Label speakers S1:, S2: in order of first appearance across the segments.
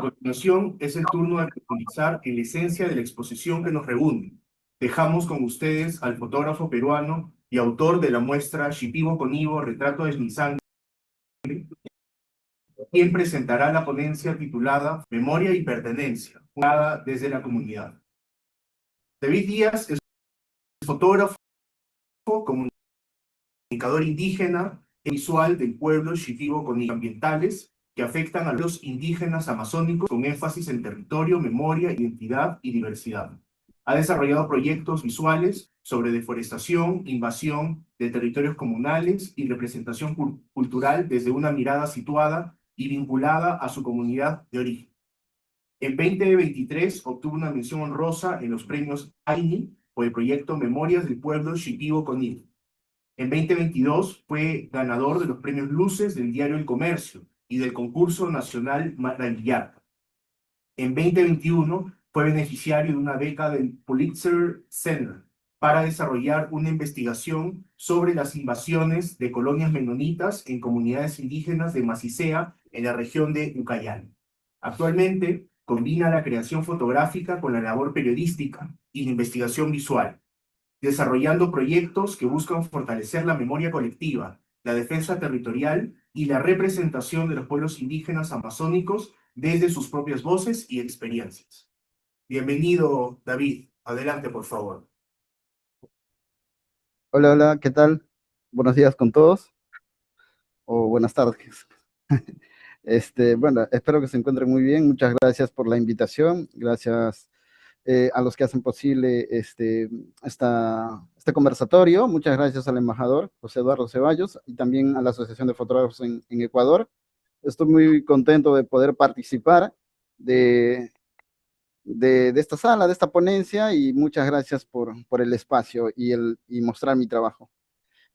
S1: continuación, es el turno de profundizar en la esencia de la exposición que nos reúne. Dejamos con ustedes al fotógrafo peruano y autor de la muestra Shipibo con Ivo, Retrato de mi sangre, quien presentará la ponencia titulada Memoria y Pertenencia, jugada desde la comunidad. David Díaz es fotógrafo, comunicador indígena e visual del pueblo Shipibo con Ivo, ambientales que afectan a los indígenas amazónicos con énfasis en territorio, memoria, identidad y diversidad. Ha desarrollado proyectos visuales sobre deforestación, invasión de territorios comunales y representación cultural desde una mirada situada y vinculada a su comunidad de origen. En 2023 obtuvo una mención honrosa en los premios AINI por el proyecto Memorias del Pueblo Shipibo con Ivo. En 2022 fue ganador de los premios Luces del diario El Comercio y del concurso nacional Maravillata. En 2021 fue beneficiario de una beca del Pulitzer Center para desarrollar una investigación sobre las invasiones de colonias menonitas en comunidades indígenas de Macicea, en la región de Ucayali. Actualmente combina la creación fotográfica con la labor periodística y la investigación visual, desarrollando proyectos que buscan fortalecer la memoria colectiva, la defensa territorial y la representación de los pueblos indígenas amazónicos desde sus propias voces y experiencias. Bienvenido, David. Adelante, por favor.
S2: Hola, hola, ¿qué tal? Buenos días con todos, o buenas tardes. Bueno, espero que se encuentren muy bien. Muchas gracias por la invitación. Gracias a los que hacen posible este conversatorio. Muchas gracias al embajador José Eduardo Ceballos y también a la Asociación de Fotógrafos en Ecuador. Estoy muy contento de poder participar de, de esta sala, de esta ponencia, y muchas gracias por el espacio y mostrar mi trabajo.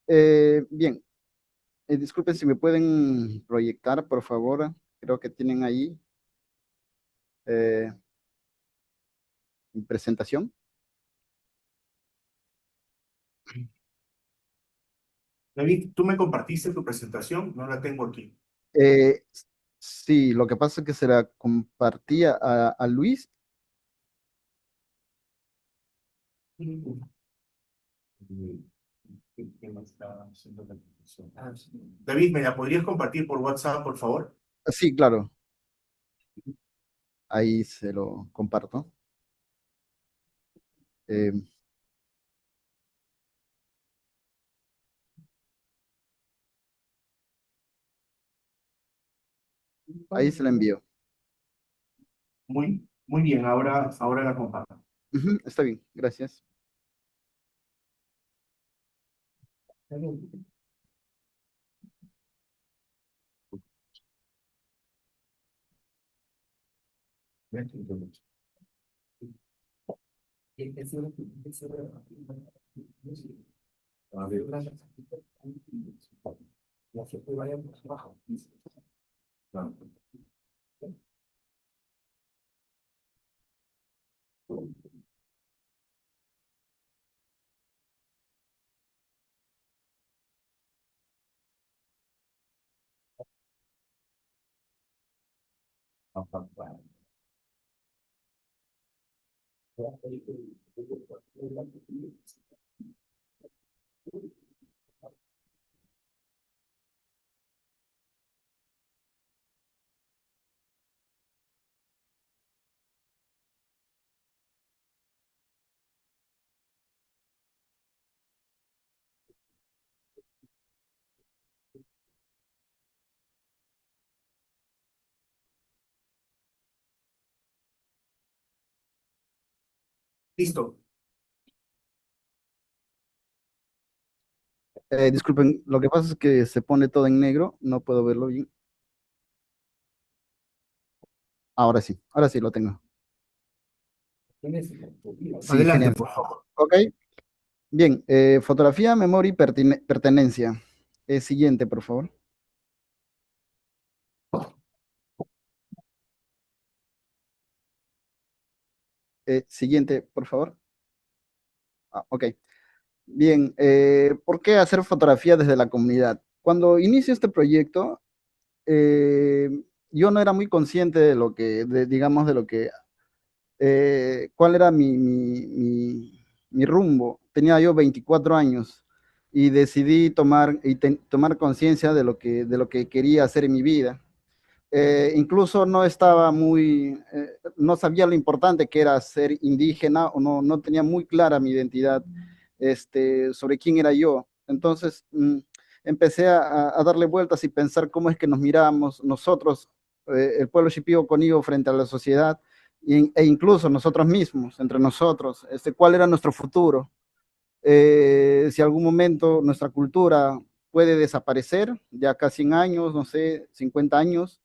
S2: Bien, disculpen si me pueden proyectar, por favor. Creo que tienen ahí eh, mi presentación.
S1: David, tú me compartiste tu presentación, no la tengo aquí.
S2: Eh, sí, lo que pasa es que se la compartí a Luis.
S1: David, ¿me la podrías compartir por WhatsApp, por favor?
S2: Sí, claro, ahí se lo comparto. Eh, ahí se la envío.
S1: Muy bien, ahora la comparto.
S2: Ujú, está bien, gracias.
S1: Listo.
S2: Disculpen, lo que pasa es que se pone todo en negro, no puedo verlo bien. Ahora sí lo tengo. Sí,
S1: Adelante,
S2: genial.
S1: por favor.
S2: Ok, bien, fotografía, memoria y pertenencia. Siguiente, por favor. Siguiente, por favor. Ok. Bien, ¿por qué hacer fotografía desde la comunidad? Cuando inicio este proyecto, eh, yo no era muy consciente de lo que, digamos, de lo que, cuál era mi rumbo. Tenía yo 24 años y decidí tomar conciencia de lo que quería hacer en mi vida. Incluso no estaba no sabía lo importante que era ser indígena o no tenía muy clara mi identidad sobre quién era yo. Entonces empecé a darle vueltas y pensar cómo es que nos mirábamos nosotros, el pueblo shipibo conío frente a la sociedad e incluso nosotros mismos, entre nosotros, cuál era nuestro futuro. Si algún momento nuestra cultura puede desaparecer, de acá 100 años, no sé, 50 años,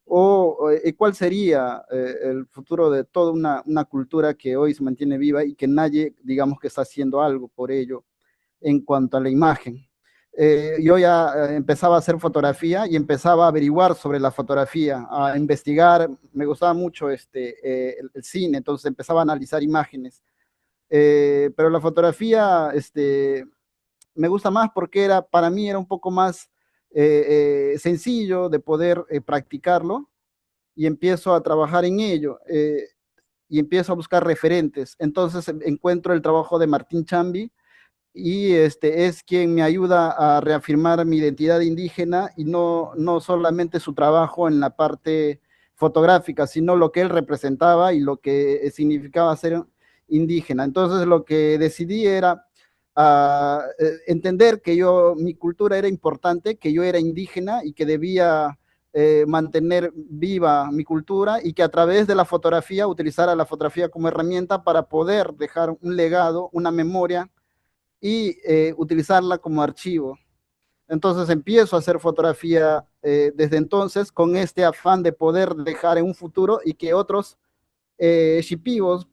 S2: cuál sería el futuro de toda una cultura que hoy se mantiene viva y que nadie, digamos, que está haciendo algo por ello en cuanto a la imagen. Yo ya empezaba a hacer fotografía y empezaba a averiguar sobre la fotografía, a investigar, me gustaba mucho el cine, entonces empezaba a analizar imágenes. Pero la fotografía me gusta más porque para mí era un poco más sencillo de poder practicarlo y empiezo a trabajar en ello y empiezo a buscar referentes. Entonces encuentro el trabajo de Martín Chambi y es quien me ayuda a reafirmar mi identidad indígena y no solamente su trabajo en la parte fotográfica, sino lo que él representaba y lo que significaba ser indígena. Entonces lo que decidí era entender que mi cultura era importante, que yo era indígena y que debía mantener viva mi cultura y que a través de la fotografía utilizara la fotografía como herramienta para poder dejar un legado, una memoria y utilizarla como archivo. Entonces empiezo a hacer fotografía desde entonces con este afán de poder dejar en un futuro y que otros shipibos,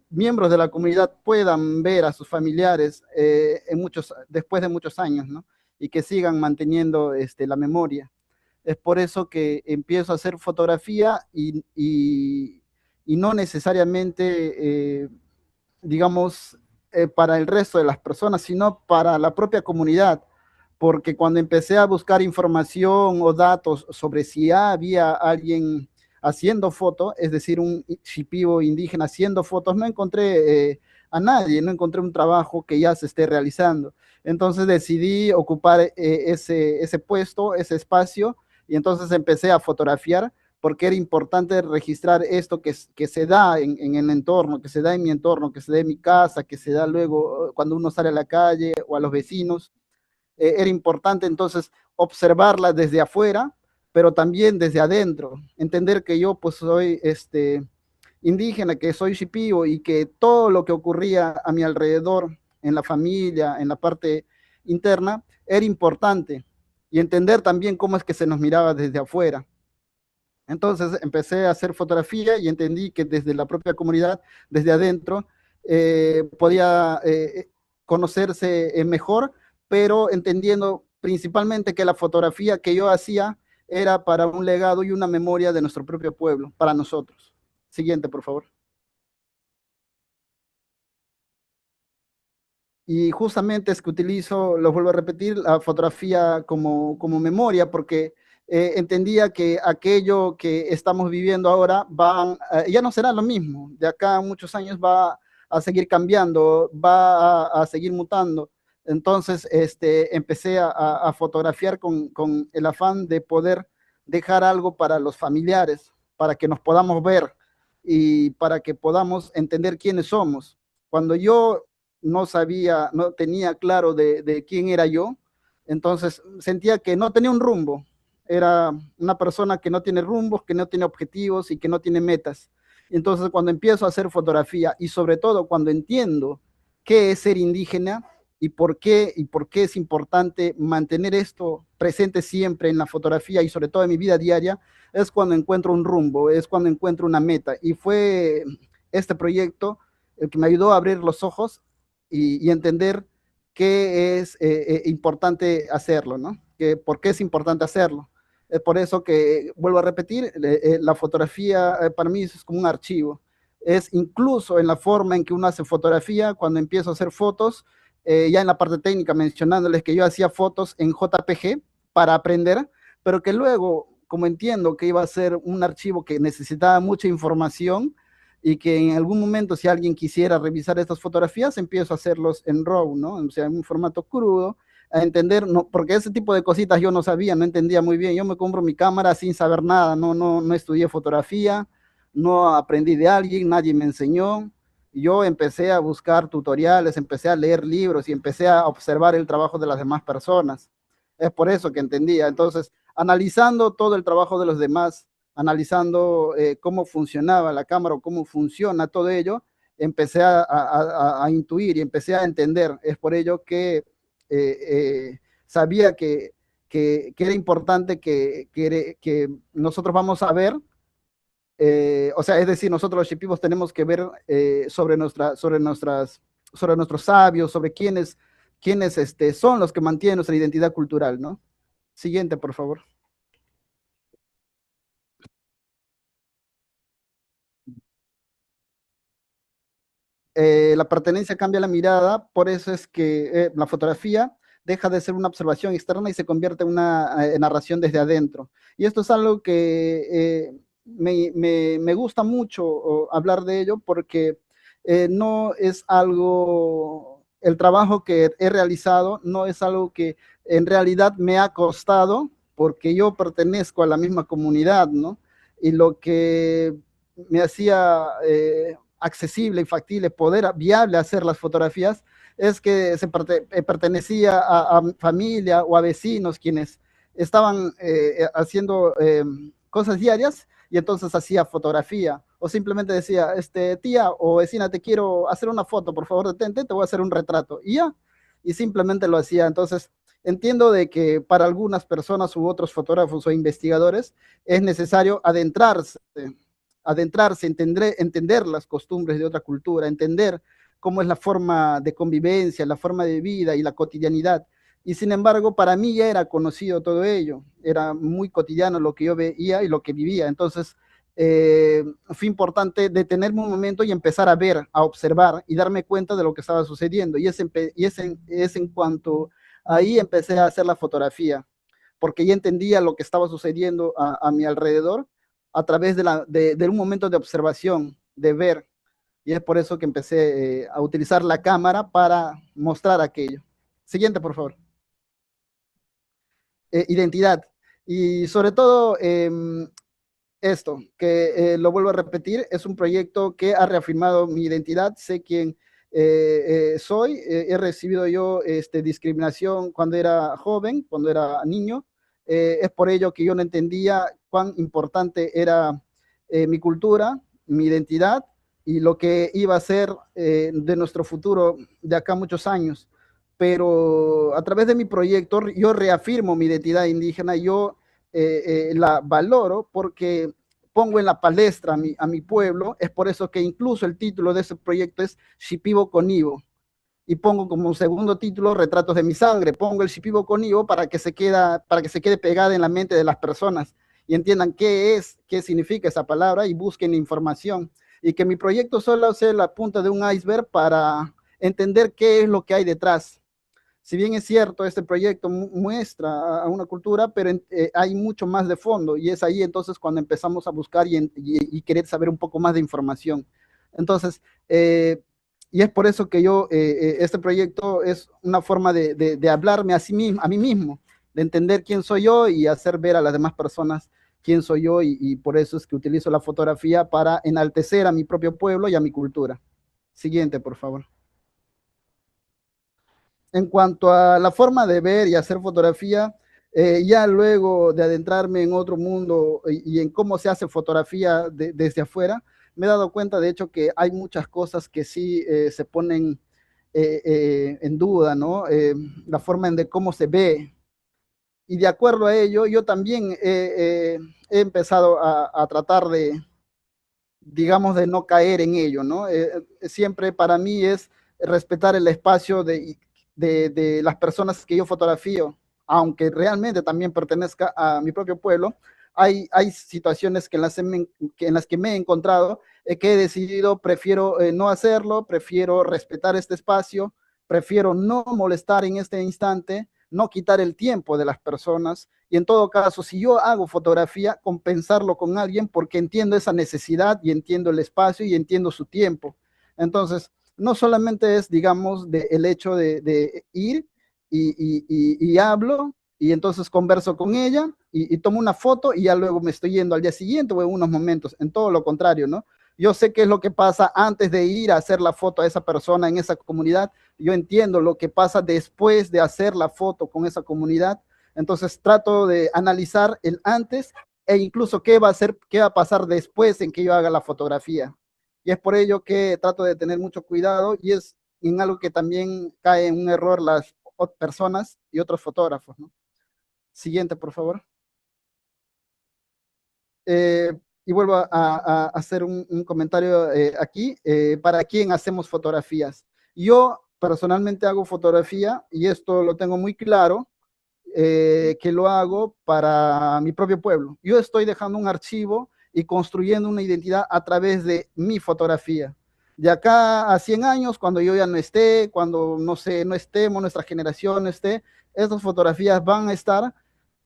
S2: miembros de la comunidad, puedan ver a sus familiares después de muchos años, ¿no? Y que sigan manteniendo la memoria. Es por eso que empiezo a hacer fotografía y no necesariamente digamos, para el resto de las personas, sino para la propia comunidad, porque cuando empecé a buscar información o datos sobre si había alguien haciendo fotos, es decir, un shipibo indígena haciendo fotos, no encontré a nadie, no encontré un trabajo que ya se esté realizando. Entonces decidí ocupar ese puesto, ese espacio, y entonces empecé a fotografiar porque era importante registrar esto que se da en el entorno, que se da en mi entorno, que se da en mi casa, que se da luego cuando uno sale a la calle o a los vecinos. Era importante entonces observarla desde afuera, pero también desde adentro, entender que yo pues soy indígena, que soy shipibo y que todo lo que ocurría a mi alrededor, en la familia, en la parte interna, era importante y entender también cómo es que se nos miraba desde afuera. Entonces empecé a hacer fotografía y entendí que desde la propia comunidad, desde adentro, podía conocerse mejor, pero entendiendo principalmente que la fotografía que yo hacía era para un legado y una memoria de nuestro propio pueblo, para nosotros. Siguiente, por favor. Y justamente es que utilizo, lo vuelvo a repetir, la fotografía como memoria, porque entendía que aquello que estamos viviendo ahora ya no será lo mismo. De acá a muchos años va a seguir cambiando, va a seguir mutando. Entonces, empecé a fotografiar con el afán de poder dejar algo para los familiares, para que nos podamos ver y para que podamos entender quiénes somos. Cuando yo no sabía, no tenía claro de quién era yo, entonces sentía que no tenía un rumbo, era una persona que no tiene rumbos, que no tiene objetivos y que no tiene metas. Entonces cuando empiezo a hacer fotografía y sobre todo cuando entiendo qué es ser indígena y por qué es importante mantener esto presente siempre en la fotografía y sobre todo en mi vida diaria, es cuando encuentro un rumbo, es cuando encuentro una meta. Y fue este proyecto el que me ayudó a abrir los ojos y entender qué es importante hacerlo, ¿no? ¿Por qué es importante hacerlo? Es por eso que, vuelvo a repetir, la fotografía para mí es como un archivo. Es incluso en la forma en que uno hace fotografía, cuando empiezo a hacer fotos, ya en la parte técnica mencionándoles que yo hacía fotos en JPG para aprender, pero que luego como entiendo que iba a ser un archivo que necesitaba mucha información y que en algún momento si alguien quisiera revisar estas fotografías, empiezo a hacerlos en RAW, ¿no? O sea, en un formato crudo, a entender, no, porque ese tipo de cositas yo no sabía, no entendía muy bien. Yo me compro mi cámara sin saber nada, no estudié fotografía, no aprendí de alguien, nadie me enseñó. Yo empecé a buscar tutoriales, empecé a leer libros y empecé a observar el trabajo de las demás personas. Es por eso que entendía. Entonces, analizando todo el trabajo de los demás, analizando cómo funcionaba la cámara o cómo funciona todo ello, empecé a intuir y empecé a entender. Es por ello que sabía que era importante que nosotros vamos a ver, o sea, es decir, nosotros los shipibos tenemos que ver sobre nuestros sabios, sobre quiénes son los que mantienen nuestra identidad cultural, ¿no? Siguiente, por favor. La pertenencia cambia la mirada, por eso es que la fotografía deja de ser una observación externa y se convierte en una narración desde adentro. Y esto es algo que me gusta mucho hablar de ello porque no es algo, el trabajo que he realizado no es algo que en realidad me ha costado porque yo pertenezco a la misma comunidad, ¿no? Y lo que me hacía accesible y factible, viable hacer las fotografías, es que pertenecía a familia o a vecinos quienes estaban haciendo cosas diarias y entonces hacía fotografía o simplemente decía, tía o vecina, te quiero hacer una foto, por favor detente, te voy a hacer un retrato y ya, y simplemente lo hacía. Entonces entiendo de que para algunas personas u otros fotógrafos o investigadores es necesario adentrarse, entender las costumbres de otra cultura, entender cómo es la forma de convivencia, la forma de vida y la cotidianidad. Y sin embargo, para mí ya era conocido todo ello, era muy cotidiano lo que yo veía y lo que vivía. Entonces, fue importante detenerme un momento y empezar a ver, a observar y darme cuenta de lo que estaba sucediendo. Es en cuanto ahí empecé a hacer la fotografía, porque ya entendía lo que estaba sucediendo a mi alrededor a través de un momento de observación, de ver, y es por eso que empecé a utilizar la cámara para mostrar aquello. Siguiente, por favor. Identidad. Y sobre todo esto, que lo vuelvo a repetir, es un proyecto que ha reafirmado mi identidad, sé quién soy, he recibido yo discriminación cuando era joven, cuando era niño, es por ello que yo no entendía cuán importante era mi cultura, mi identidad y lo que iba a ser de nuestro futuro de acá a muchos años. Pero a través de mi proyecto yo reafirmo mi identidad indígena, yo la valoro porque pongo en la palestra a mi pueblo, es por eso que incluso el título de ese proyecto es Shipibo Conibo, y pongo como segundo título Retratos de mi sangre, pongo el Shipibo Conibo para que se quede pegada en la mente de las personas y entiendan qué es, qué significa esa palabra y busquen información, y que mi proyecto solo sea la punta de un iceberg para entender qué es lo que hay detrás. Si bien es cierto, este proyecto muestra a una cultura, pero hay mucho más de fondo y es ahí entonces cuando empezamos a buscar y querer saber un poco más de información. Entonces, y es por eso que este proyecto es una forma de hablarme a mí mismo, de entender quién soy yo y hacer ver a las demás personas quién soy yo y por eso es que utilizo la fotografía para enaltecer a mi propio pueblo y a mi cultura. Siguiente, por favor. En cuanto a la forma de ver y hacer fotografía, ya luego de adentrarme en otro mundo y en cómo se hace fotografía desde afuera, me he dado cuenta de hecho que hay muchas cosas que sí se ponen en duda, ¿no? La forma en de cómo se ve. Y de acuerdo a ello, yo también he empezado a tratar digamos, de no caer en ello, ¿no? Siempre para mí es respetar el espacio de las personas que yo fotografío, aunque realmente también pertenezca a mi propio pueblo, hay situaciones en las que me he encontrado que he decidido, prefiero no hacerlo, prefiero respetar este espacio, prefiero no molestar en este instante, no quitar el tiempo de las personas y en todo caso, si yo hago fotografía, compensarlo con alguien porque entiendo esa necesidad y entiendo el espacio y entiendo su tiempo. Entonces, no solamente es, digamos, el hecho de ir y hablo y entonces converso con ella y tomo una foto y ya luego me estoy yendo al día siguiente o en unos momentos, en todo lo contrario, ¿no? Yo sé qué es lo que pasa antes de ir a hacer la foto a esa persona en esa comunidad. Yo entiendo lo que pasa después de hacer la foto con esa comunidad. Entonces trato de analizar el antes e incluso qué va a ser, qué va a pasar después en que yo haga la fotografía. Y es por ello que trato de tener mucho cuidado y es en algo que también cae en un error las personas y otros fotógrafos, ¿no? Siguiente, por favor. Eh, y vuelvo a hacer un comentario aquí. ¿Para quién hacemos fotografías? Yo personalmente hago fotografía y esto lo tengo muy claro, que lo hago para mi propio pueblo. Yo estoy dejando un archivo y construyendo una identidad a través de mi fotografía. De acá a 100 años, cuando yo ya no esté, cuando no sé, no estemos, nuestra generación no esté, estas fotografías van a estar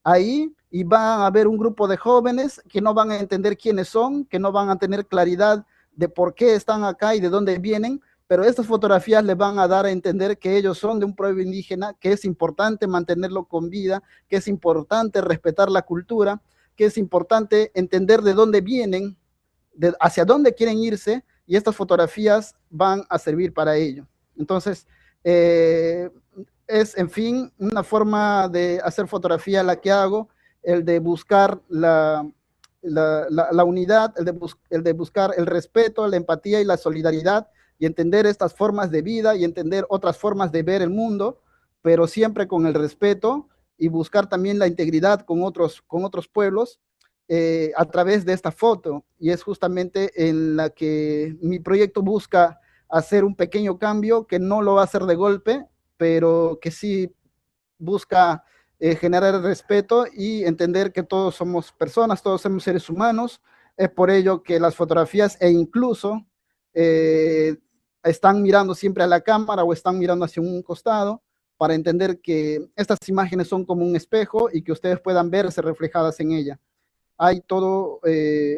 S2: ahí y va a haber un grupo de jóvenes que no van a entender quiénes son, que no van a tener claridad de por qué están acá y de dónde vienen, pero estas fotografías les van a dar a entender que ellos son de un pueblo indígena, que es importante mantenerlo con vida, que es importante respetar la cultura, que es importante entender de dónde vienen, hacia dónde quieren irse, y estas fotografías van a servir para ello. Entonces, eh, es, en fin, una forma de hacer fotografía la que hago, el de buscar la unidad, el de buscar el respeto, la empatía y la solidaridad, y entender estas formas de vida y entender otras formas de ver el mundo, pero siempre con el respeto y buscar también la integridad con otros pueblos a través de esta foto. Y es justamente en la que mi proyecto busca hacer un pequeño cambio que no lo va a hacer de golpe, pero que sí busca generar el respeto y entender que todos somos personas, todos somos seres humanos. Es por ello que las fotografías e incluso están mirando siempre a la cámara o están mirando hacia un costado para entender que estas imágenes son como un espejo y que ustedes puedan verse reflejadas en ella. Hay todo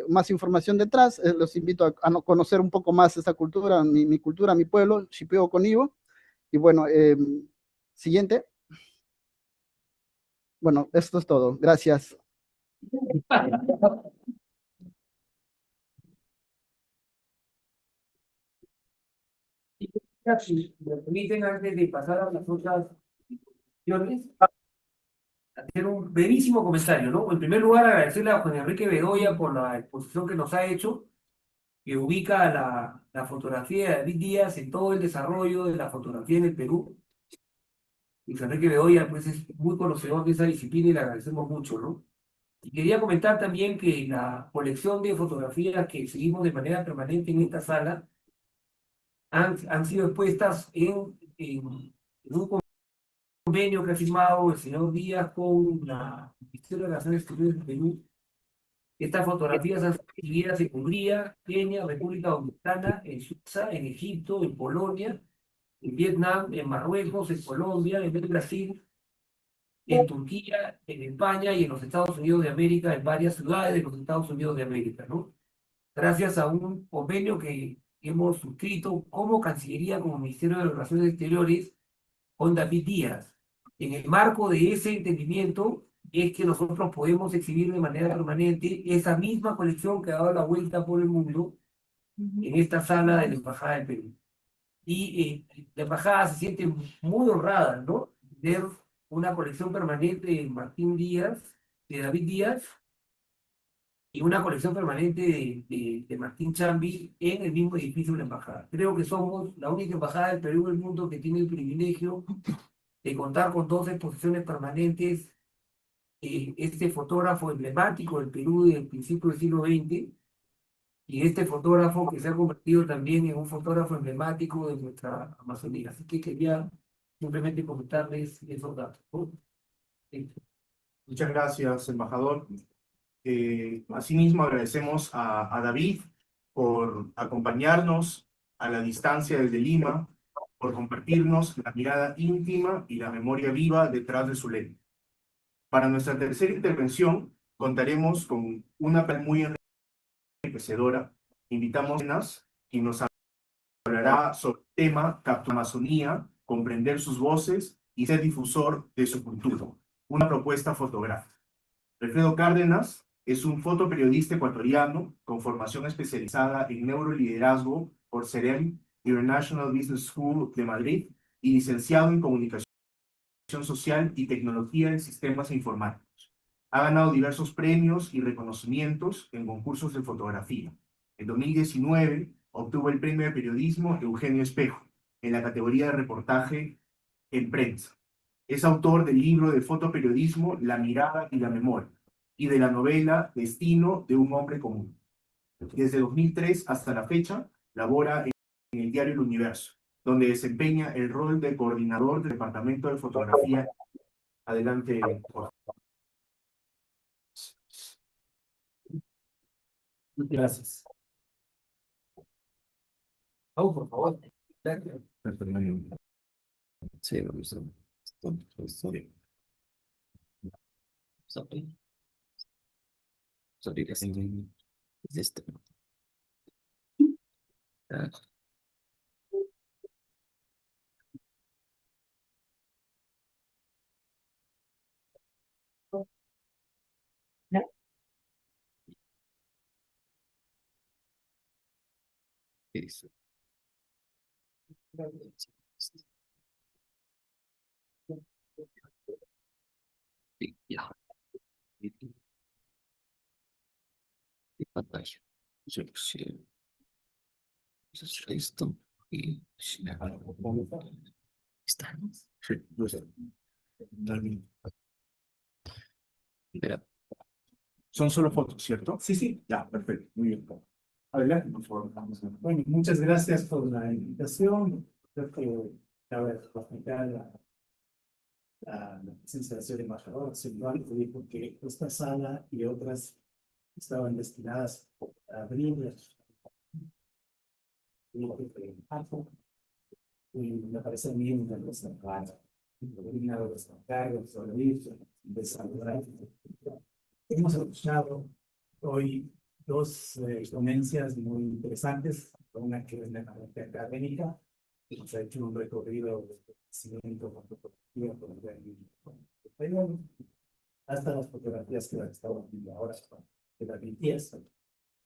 S2: más información detrás. Los invito a conocer un poco más esta cultura, mi cultura, mi pueblo, Shipibo Conibo. Y bueno, siguiente. Bueno, esto es todo. Gracias.
S3: Si me permiten, antes de pasar a las otras cuestiones, hacer un brevísimo comentario, ¿no? En primer lugar, agradecerle a Juan Enrique Bedoya por la exposición que nos ha hecho, que ubica la fotografía de David Díaz en todo el desarrollo de la fotografía en el Perú. Y Juan Enrique Bedoya, pues, es muy conocedor de esa disciplina y le agradecemos mucho, ¿no? Y quería comentar también que la colección de fotografías que seguimos de manera permanente en esta sala han sido expuestas en un convenio que ha firmado el señor Díaz con la Ministerio de Relaciones Exteriores del Perú. Estas fotografías han sido exhibidas en Hungría, Kenia, República Dominicana, en Suiza, en Egipto, en Polonia, en Vietnam, en Marruecos, en Colombia, en Brasil, en Turquía, en España y en los Estados Unidos de América, en varias ciudades de los Estados Unidos de América, ¿no? Gracias a un convenio que hemos suscrito como Cancillería, como Ministerio de Relaciones Exteriores, con David Díaz. En el marco de ese entendimiento es que nosotros podemos exhibir de manera permanente esa misma colección que ha dado la vuelta por el mundo en esta sala de la Embajada del Perú. Y la Embajada se siente muy honrada, ¿no? Ver una colección permanente de Martín Díaz, de David Díaz, y una colección permanente de Martín Chambi en el mismo edificio de la Embajada. Creo que somos la única embajada del Perú del mundo que tiene el privilegio de contar con dos exposiciones permanentes. Este fotógrafo emblemático del Perú del principio del siglo XX y este fotógrafo que se ha convertido también en un fotógrafo emblemático de nuestra Amazonía. Así que quería simplemente comentarles esos datos, ¿no? Sí.
S1: Muchas gracias, embajador. Asimismo, agradecemos a David por acompañarnos a la distancia desde Lima por compartirnos la mirada íntima y la memoria viva detrás de su lente. Para nuestra tercera intervención, contaremos con una panel muy enriquecedora. Invitamos a quien nos hablará sobre el tema Amazonía, comprender sus voces y ser difusor de su cultura. Una propuesta fotográfica. Alfredo Cárdenas es un fotoperiodista ecuatoriano con formación especializada en neuroliderazgo por CEREM International Business School de Madrid y licenciado en comunicación social y tecnología en sistemas informáticos. Ha ganado diversos premios y reconocimientos en concursos de fotografía. En 2019 obtuvo el premio de periodismo Eugenio Espejo en la categoría de reportaje en prensa. Es autor del libro de fotoperiodismo La mirada y la memoria y de la novela Destino de un hombre común. Desde 2003 hasta la fecha, labora en el diario El Universo, donde desempeña el rol de coordinador del departamento de fotografía. Adelante, Jorge.
S3: Gracias. Oh, por favor. Gracias.
S4: Sí, vamos a sorry. Sorry, es esto. Eso. Sí, ya. Y pantalla. Selección. Entonces, esto. Y estamos.
S1: Sí, yo sé.
S4: Espera.
S1: Son solo fotos, ¿cierto?
S5: Sí, sí.
S1: Ya, perfecto. Muy bien.
S5: Adelante.
S1: Por favor,
S5: Bueno, muchas gracias por la invitación. Creo que la presencia de señor embajador Silvano dijo que esta sala y otras estaban destinadas a abrir y me parece bien de los cargos, de saludar. Hemos escuchado hoy dos ponencias muy interesantes, una que es de la parte académica, que nos ha hecho un recorrido de conocimiento hasta las fotografías que estamos viendo ahora de la BTS.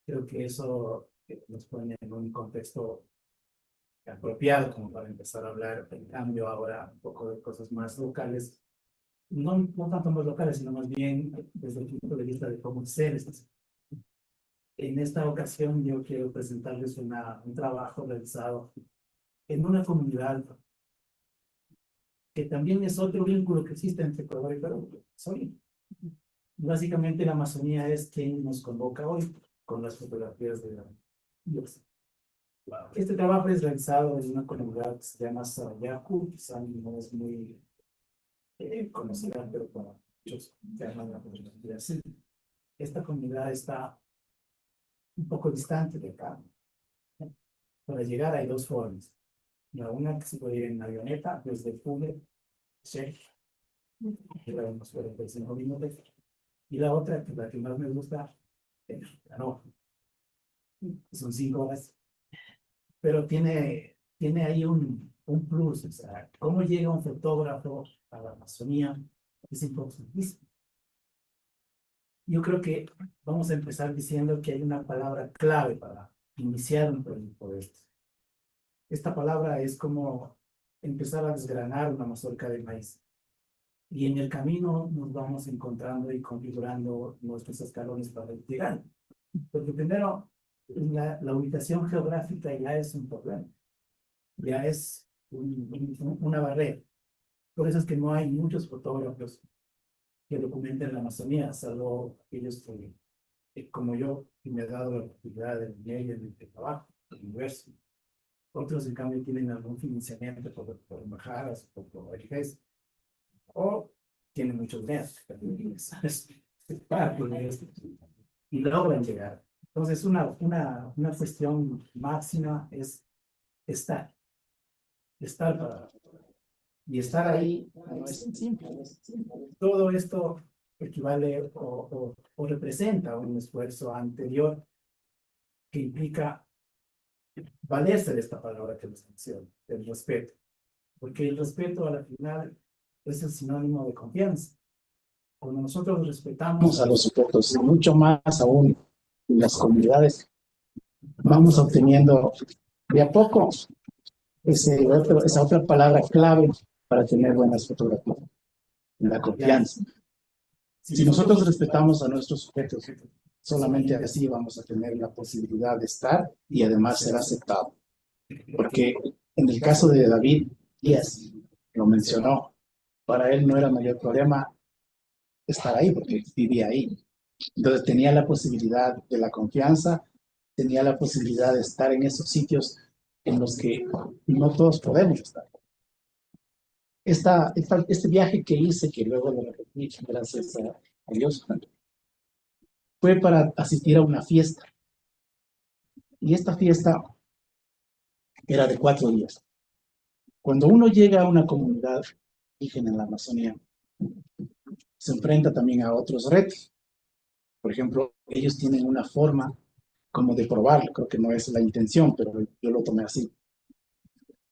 S5: Creo que eso nos pone en un contexto apropiado como para empezar a hablar, en cambio, ahora un poco de cosas más locales. No tanto más locales, sino más bien desde el punto de vista de cómo ser estas. En esta ocasión yo quiero presentarles un trabajo realizado en una comunidad que también es otro vínculo que existe entre Ecuador y Perú. Soy. Básicamente la Amazonía es quien nos convoca hoy con las fotografías de Dios. Este trabajo es realizado en una comunidad que se llama Sarayaku, quizá no es muy conocida, pero para muchos que llaman la comunidad. Sí. Esta comunidad está un poco distante de acá. Para llegar hay dos formas. Una que se puede ir en avioneta desde Pune, Cheikh, que la vemos 45 minutos, y la otra, que es la que más me gusta, no, son 5 horas, pero tiene ahí un plus, o sea, cómo llega un fotógrafo a la Amazonía es importantísimo. Yo creo que vamos a empezar diciendo que hay una palabra clave para iniciar un proyecto de estos. Esta palabra es como empezar a desgranar una mazorca de maíz. Y en el camino nos vamos encontrando y configurando nuestros escalones para llegar. Porque primero, la ubicación geográfica ya es un problema. Ya es una barrera. Por eso es que no hay muchos fotógrafos que documenten la Amazonía, salvo aquellos que como yo, que me ha dado la oportunidad de venir en el trabajo, el universo. Otros, en cambio, tienen algún financiamiento por embajadas, por ONGs, o tienen muchos días, y logran llegar. Entonces, una cuestión máxima es estar. estar para la fotografía. Y estar ahí no es simple. Todo esto equivale o representa un esfuerzo anterior que implica valerse de esta palabra que les menciono, el respeto. Porque el respeto a la final es el sinónimo de confianza. Cuando nosotros respetamos a los sujetos, y mucho más aún en las comunidades, vamos obteniendo de a poco esa otra palabra clave para tener buenas fotografías, la confianza. Si nosotros respetamos a nuestros sujetos, solamente así vamos a tener la posibilidad de estar y además ser aceptado. Porque en el caso de David Díaz, lo mencionó, para él no era mayor problema estar ahí porque vivía ahí. Entonces tenía la posibilidad de la confianza, tenía la posibilidad de estar en esos sitios en los que no todos podemos estar. Este viaje que hice, que luego lo repetí, gracias a Dios, fue para asistir a una fiesta. Y esta fiesta era de 4 días. Cuando uno llega a una comunidad indígena en la Amazonía, se enfrenta también a otros retos. Por ejemplo, ellos tienen una forma como de probarlo, creo que no es la intención, pero yo lo tomé así.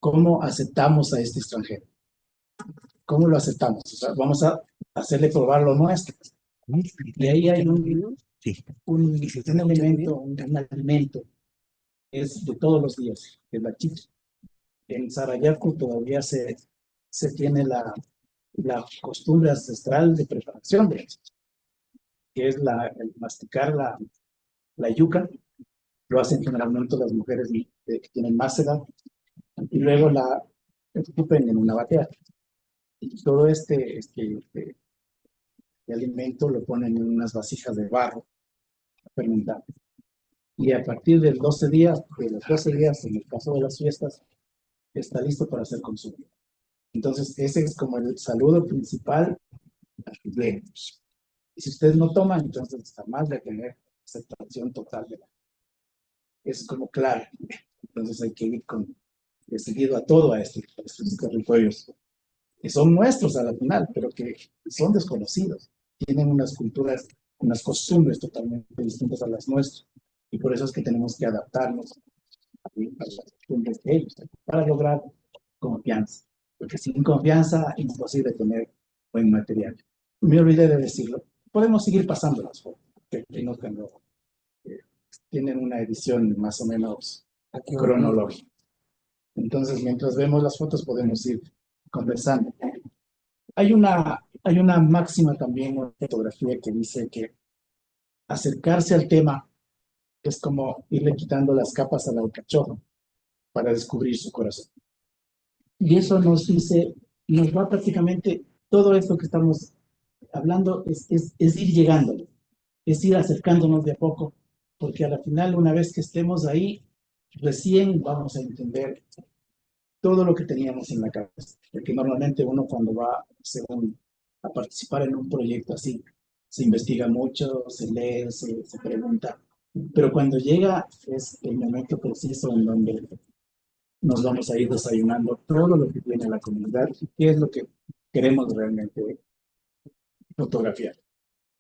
S5: ¿Cómo aceptamos a este extranjero? ¿Cómo lo aceptamos? O sea, vamos a hacerle probar lo nuestro. Y ahí hay un elemento, un alimento, es de todos los días, que es la chicha. En Sarayaku todavía se tiene la costumbre ancestral de preparación de la chicha, que es el masticar la yuca. Lo hacen generalmente las mujeres que tienen más edad, y luego la escupen en una batea. Y todo este alimento lo ponen en unas vasijas de barro a fermentar. Y a partir del 12 días, de los 12 días, en el caso de las fiestas, está listo para ser consumido. Entonces, ese es como el saludo principal al cumpleaños. Y si ustedes no toman, entonces jamás va a tener aceptación total de la. Es como claro. Entonces hay que ir seguido a todo a estos territorios que son nuestros a la final, pero que son desconocidos. Tienen unas culturas, unas costumbres totalmente distintas a las nuestras. Y por eso es que tenemos que adaptarnos a las costumbres de ellos para lograr confianza. Porque sin confianza es imposible tener buen material. Me olvidé de decirlo. Podemos seguir pasando las fotos, que no tengo, tienen una edición más o menos cronológica. Entonces, mientras vemos las fotos, podemos ir conversando. Hay una máxima también en fotografía que dice que acercarse al tema es como irle quitando las capas al alcachofo para descubrir su corazón. Y eso nos va prácticamente, todo esto que estamos hablando es ir llegando, es ir acercándonos de a poco, porque a la final, una vez que estemos ahí, recién vamos a entender todo lo que teníamos en la cabeza. Porque normalmente uno cuando va a participar en un proyecto así, se investiga mucho, se lee, se pregunta. Pero cuando llega es el momento preciso en donde nos vamos a ir desayunando todo lo que tiene la comunidad y qué es lo que queremos realmente fotografiar.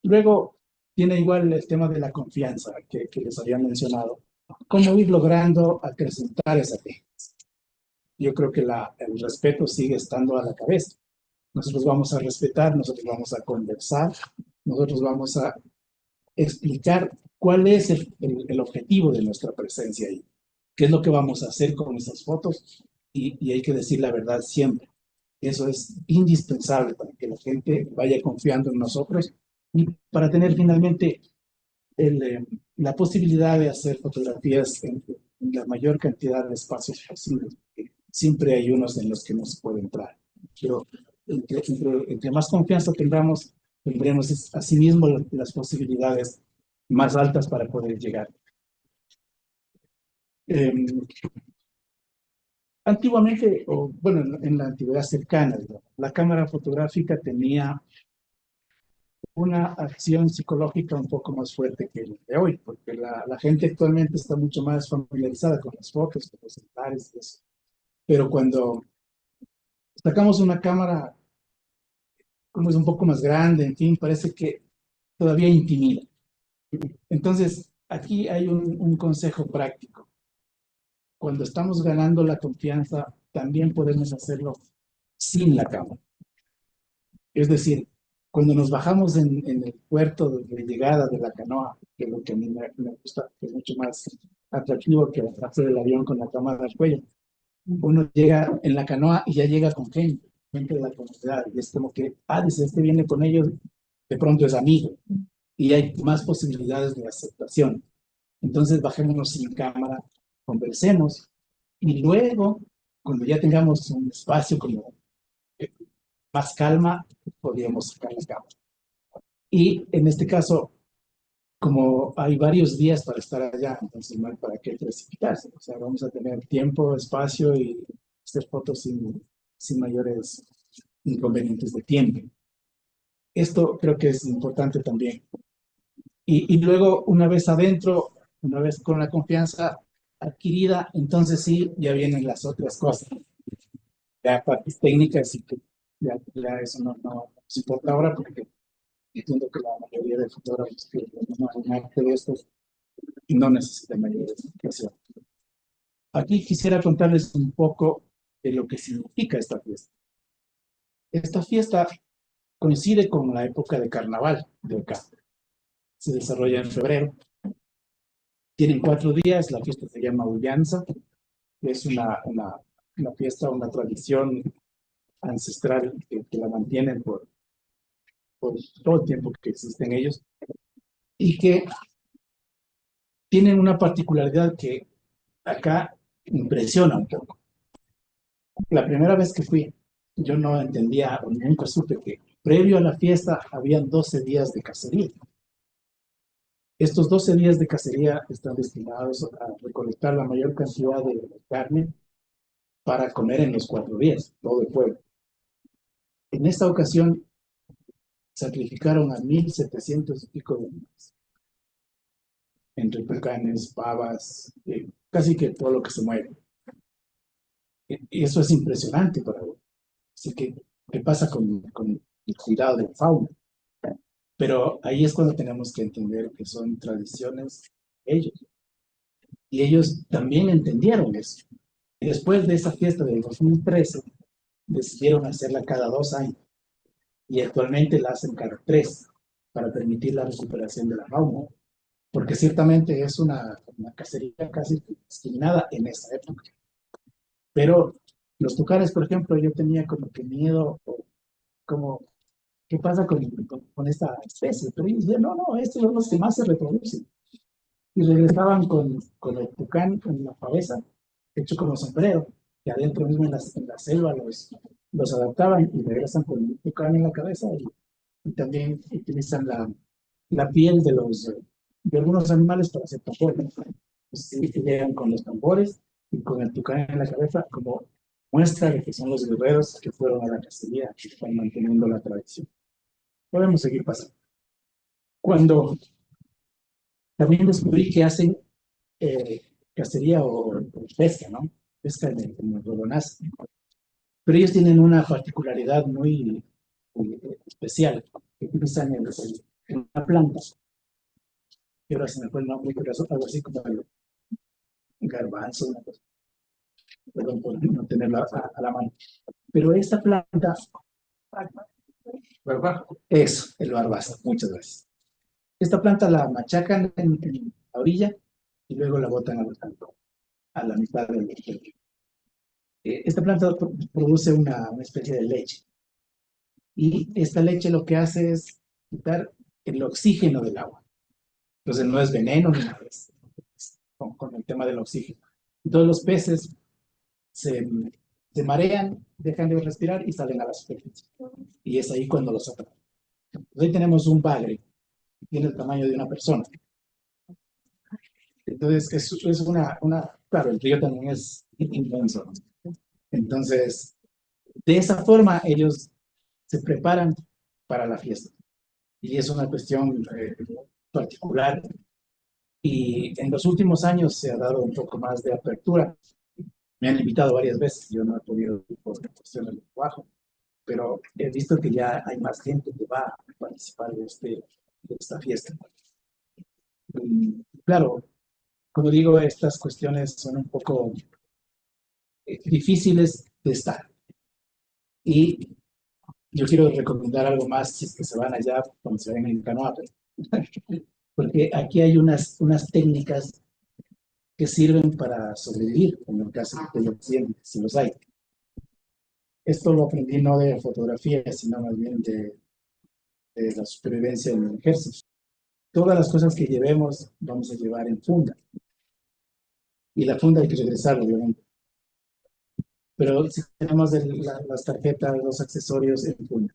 S5: Luego tiene igual el tema de la confianza que les había mencionado. Cómo ir logrando acrecentar esa técnica. Yo creo que el respeto sigue estando a la cabeza. Nosotros vamos a respetar, nosotros vamos a conversar, nosotros vamos a explicar cuál es el objetivo de nuestra presencia ahí, qué es lo que vamos a hacer con esas fotos y hay que decir la verdad siempre. Eso es indispensable para que la gente vaya confiando en nosotros y para tener finalmente la posibilidad de hacer fotografías en la mayor cantidad de espacios posibles. Siempre hay unos en los que no se puede entrar. Pero entre más confianza tendremos asimismo las posibilidades más altas para poder llegar. Antiguamente, o bueno, en la antigüedad cercana, la cámara fotográfica tenía una acción psicológica un poco más fuerte que la de hoy, porque la gente actualmente está mucho más familiarizada con las fotos, con los celulares y eso. Pero cuando Sacamos una cámara como es un poco más grande, en fin, parece que todavía intimida. Entonces, aquí hay un consejo práctico. Cuando estamos ganando la confianza, también podemos hacerlo sin la cámara. Es decir, cuando nos bajamos en el puerto de llegada de la canoa, que es lo que a mí me gusta, que es mucho más atractivo que bajarse del avión con la cámara al cuello, uno llega en la canoa y ya llega con gente de la comunidad, y es como que, dice, este viene con ellos, de pronto es amigo, y hay más posibilidades de aceptación. Entonces, bajémonos sin cámara, conversemos, y luego, cuando ya tengamos un espacio como más calma, podríamos sacar la cámara. Y en este caso, como hay varios días para estar allá, entonces no hay para qué precipitarse. O sea, vamos a tener tiempo, espacio y hacer fotos sin mayores inconvenientes de tiempo. Esto creo que es importante también. Y luego, una vez adentro, una vez con la confianza adquirida, entonces sí, ya vienen las otras cosas. Ya partes técnicas y que ya eso no nos importa ahora porque entiendo que la mayoría de fotógrafos que no arte de estos no necesitan mayor explicación. Aquí quisiera contarles un poco de lo que significa esta fiesta. Esta fiesta coincide con la época de carnaval de acá. Se desarrolla en febrero. Tienen 4 días, la fiesta se llama Ullanza, que es una fiesta, una tradición ancestral que la mantienen por todo el tiempo que existen ellos y que tienen una particularidad que acá impresiona un poco. La primera vez que fui, yo no entendía, o nunca supe que previo a la fiesta habían 12 días de cacería. Estos 12 días de cacería están destinados a recolectar la mayor cantidad de carne para comer en los 4 días, todo el pueblo. En esta ocasión sacrificaron a 1,700 y pico de animales, entre tucanes, pavas, casi que todo lo que se mueve. Y eso es impresionante para uno. Así que, ¿qué pasa con el cuidado de la fauna? Pero ahí es cuando tenemos que entender que son tradiciones de ellos. Y ellos también entendieron eso. Y después de esa fiesta del 2013, decidieron hacerla cada 2 años. Y actualmente la hacen cada 3 para permitir la recuperación de la fauna. Porque ciertamente es una cacería casi discriminada en esa época. Pero los tucanes, por ejemplo, yo tenía como que miedo, como, ¿qué pasa con esta especie? Pero ellos decían, no, estos son los que más se reproducen. Y regresaban con el tucán en la cabeza, hecho como sombrero, que adentro mismo en la selva los adaptaban y regresan con el tucán en la cabeza y también utilizan la piel de algunos animales para hacer tambores. Entonces, llegan con los tambores y con el tucán en la cabeza como muestra de que son los guerreros que fueron a la cacería y están manteniendo la tradición. Podemos seguir pasando. Cuando también descubrí que hacen cacería o pesca, ¿no? Pesca en el Rodonás. Pero ellos tienen una particularidad muy especial, que utilizan una planta, que ahora se me fue el nombre, pero es algo así como el garbanzo, una cosa. Perdón por no tenerla a la mano. Pero esta planta, eso, el barbazo, muchas gracias. Esta planta la machacan en la orilla y luego la botan a la mitad del territorio. Esta planta produce una especie de leche. Y esta leche lo que hace es quitar el oxígeno del agua. Entonces no es veneno ni nada, con el tema del oxígeno. Entonces los peces se marean, dejan de respirar y salen a la superficie. Y es ahí cuando los atrapan. Entonces ahí tenemos un bagre que tiene el tamaño de una persona. Entonces es claro, el río también es inmenso, ¿no? Entonces, de esa forma ellos se preparan para la fiesta. Y es una cuestión particular. Y en los últimos años se ha dado un poco más de apertura Me han invitado varias veces, yo no he podido ir por cuestiones de trabajo, pero he visto que ya hay más gente que va a participar de esta fiesta. Y, claro, como digo, estas cuestiones son un poco difíciles de estar. Y yo quiero recomendar algo más si es que se van allá cuando se ven en canoa, porque aquí hay unas técnicas que sirven para sobrevivir, en el caso de los accidentes, si los hay. Esto lo aprendí no de fotografía, sino más bien de la supervivencia en el ejército. Todas las cosas que llevemos vamos a llevar en funda. Y la funda hay que regresar, obviamente. Pero si tenemos las tarjetas, los accesorios en funda,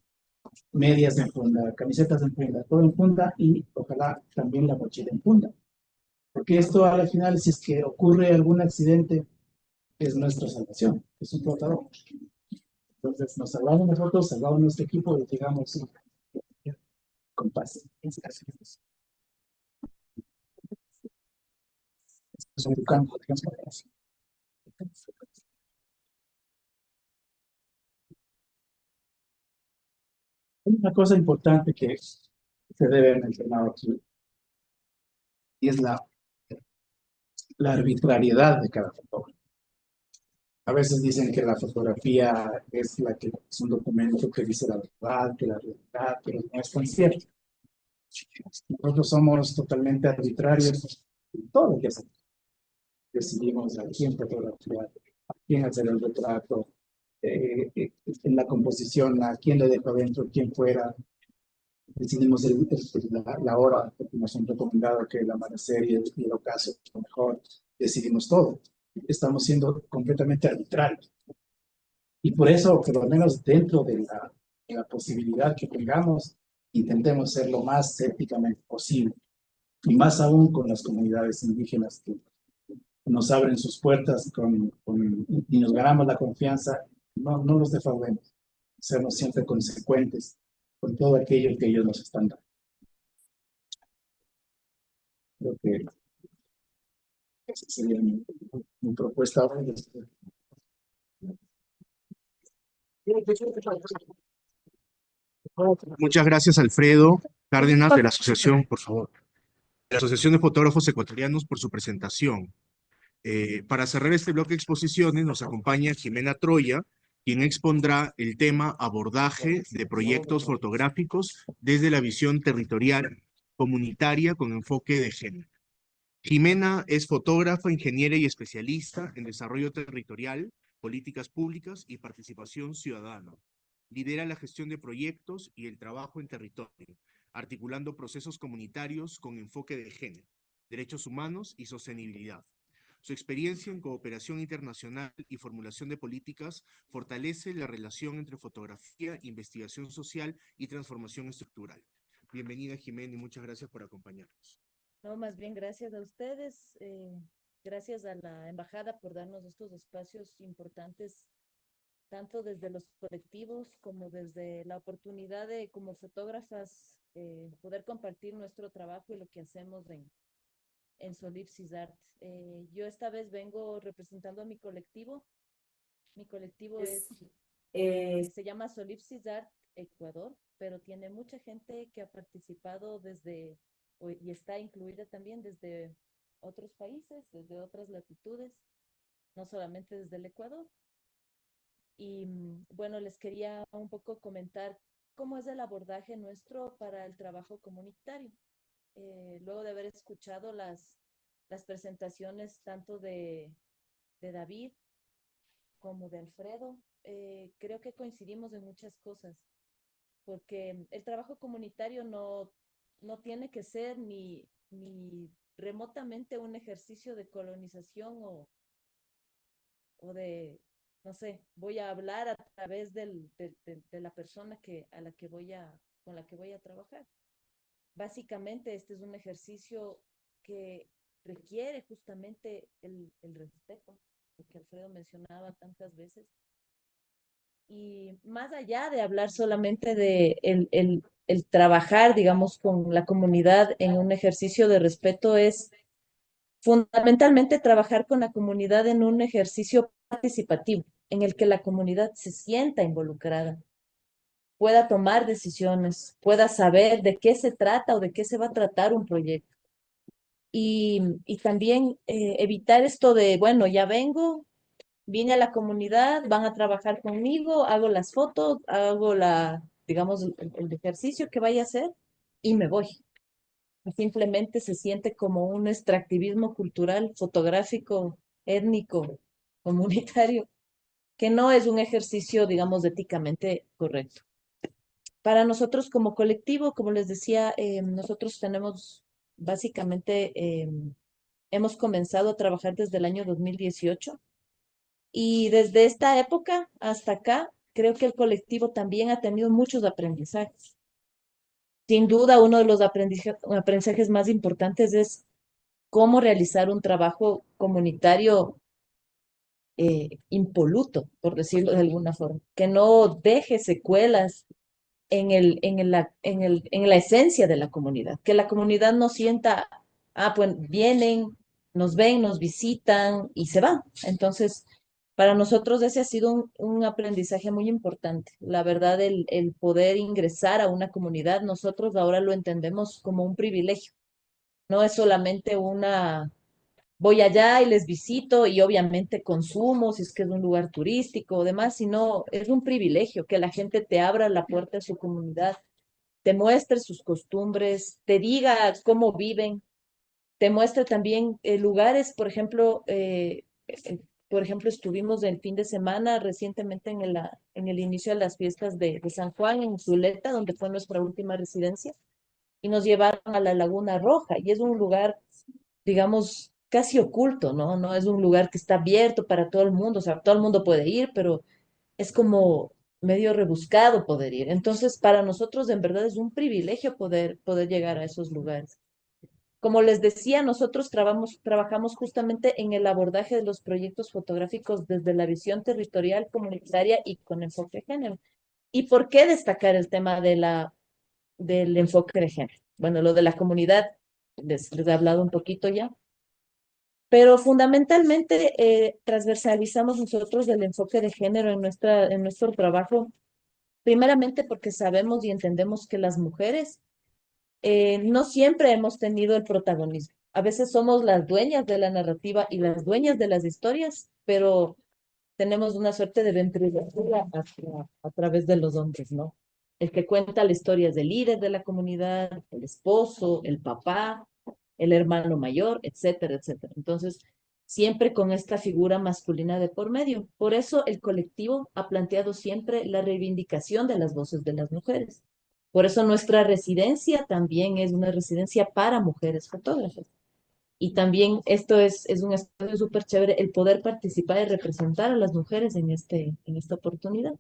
S5: medias en funda, camisetas en funda, todo en funda y ojalá también la mochila en funda. Porque esto al final, si es que ocurre algún accidente, es nuestra salvación, es un flotador. Entonces nos salvamos nosotros, salvamos nuestro equipo y llegamos con paz. Soy educando, una cosa importante que se debe mencionar aquí y es la arbitrariedad de cada fotógrafo. A veces dicen que la fotografía es es un documento que dice la verdad, que la realidad, pero no es tan cierto. Nosotros somos totalmente arbitrarios en todo lo que hacemos. Decidimos a quién fotografiar, a quién hacer el retrato, en la composición, a quién le dejo adentro, quién fuera. Decidimos la hora, porque nos han recomendado que el amanecer y el ocaso es lo mejor. Decidimos todo. Estamos siendo completamente arbitrarios. Y por eso, por lo menos dentro de la posibilidad que tengamos, intentemos ser lo más éticamente posible. Y más aún con las comunidades indígenas que nos abren sus puertas y nos ganamos la confianza, no los defraudemos. Sernos siempre consecuentes con todo aquello que ellos nos están dando. Creo que esa sería mi propuesta ahora.
S1: Muchas gracias, Alfredo Cárdenas, de la Asociación, por favor, de la Asociación de Fotógrafos Ecuatorianos, por su presentación. Para cerrar este bloque de exposiciones nos acompaña Jimena Troya, quien expondrá el tema abordaje de proyectos fotográficos desde la visión territorial comunitaria con enfoque de género. Jimena es fotógrafa, ingeniera y especialista en desarrollo territorial, políticas públicas y participación ciudadana. Lidera la gestión de proyectos y el trabajo en territorio, articulando procesos comunitarios con enfoque de género, derechos humanos y sostenibilidad. Su experiencia en cooperación internacional y formulación de políticas fortalece la relación entre fotografía, investigación social y transformación estructural. Bienvenida, Jimena, y muchas gracias por acompañarnos.
S6: No, más bien gracias a ustedes, gracias a la embajada por darnos estos espacios importantes, tanto desde los colectivos como desde la oportunidad de, como fotógrafas, poder compartir nuestro trabajo y lo que hacemos en Solipsis Art. Yo esta vez vengo representando a mi colectivo. Mi colectivo se llama Solipsis Art Ecuador, pero tiene mucha gente que ha participado y está incluida también desde otros países, desde otras latitudes, no solamente desde el Ecuador. Y bueno, les quería un poco comentar cómo es el abordaje nuestro para el trabajo comunitario. Luego de haber escuchado las presentaciones tanto de David como de Alfredo, creo que coincidimos en muchas cosas, porque el trabajo comunitario no tiene que ser ni remotamente un ejercicio de colonización o de, no sé, voy a hablar a través de la persona con la que voy a trabajar. Básicamente, este es un ejercicio que requiere justamente el respeto, lo que Alfredo mencionaba tantas veces. Y más allá de hablar solamente de el trabajar, digamos, con la comunidad en un ejercicio de respeto, es fundamentalmente trabajar con la comunidad en un ejercicio participativo, en el que la comunidad se sienta involucrada, pueda tomar decisiones, pueda saber de qué se trata o de qué se va a tratar un proyecto. Y también evitar esto de, bueno, ya vengo, vine a la comunidad, van a trabajar conmigo, hago las fotos, hago digamos, el ejercicio que vaya a hacer y me voy. Simplemente se siente como un extractivismo cultural, fotográfico, étnico, comunitario, que no es un ejercicio, digamos, éticamente correcto. Para nosotros como colectivo, como les decía, nosotros tenemos básicamente, hemos comenzado a trabajar desde el año 2018 y desde esta época hasta acá, creo que el colectivo también ha tenido muchos aprendizajes. Sin duda, uno de los aprendizajes más importantes es cómo realizar un trabajo comunitario impoluto, por decirlo de alguna forma, que no deje secuelas en la esencia de la comunidad, que la comunidad no sienta, pues vienen, nos ven, nos visitan y se van. Entonces, para nosotros ese ha sido un aprendizaje muy importante. La verdad, el poder ingresar a una comunidad, nosotros ahora lo entendemos como un privilegio. No es solamente voy allá y les visito y obviamente consumo, si es que es un lugar turístico o demás, sino es un privilegio que la gente te abra la puerta a su comunidad, te muestre sus costumbres, te diga cómo viven, te muestre también lugares, por ejemplo, estuvimos el fin de semana recientemente en el inicio de las fiestas de San Juan, en Zuleta, donde fue nuestra última residencia, y nos llevaron a la Laguna Roja, y es un lugar, digamos, casi oculto, ¿no? No es un lugar que está abierto para todo el mundo, o sea, todo el mundo puede ir, pero es como medio rebuscado poder ir. Entonces, para nosotros en verdad es un privilegio poder llegar a esos lugares. Como les decía, nosotros trabajamos justamente en el abordaje de los proyectos fotográficos desde la visión territorial, comunitaria y con enfoque de género. ¿Y por qué destacar el tema del enfoque de género? Bueno, lo de la comunidad, les he hablado un poquito ya, pero fundamentalmente transversalizamos nosotros el enfoque de género en nuestro trabajo, primeramente porque sabemos y entendemos que las mujeres no siempre hemos tenido el protagonismo. A veces somos las dueñas de la narrativa y las dueñas de las historias, pero tenemos una suerte de ventriloquía a través de los hombres, ¿no? El que cuenta la historia es el líder de la comunidad, el esposo, el papá, el hermano mayor, etcétera, etcétera. Entonces, siempre con esta figura masculina de por medio. Por eso el colectivo ha planteado siempre la reivindicación de las voces de las mujeres. Por eso nuestra residencia también es una residencia para mujeres fotógrafas. Y también esto es un espacio súper chévere, el poder participar y representar a las mujeres en esta oportunidad.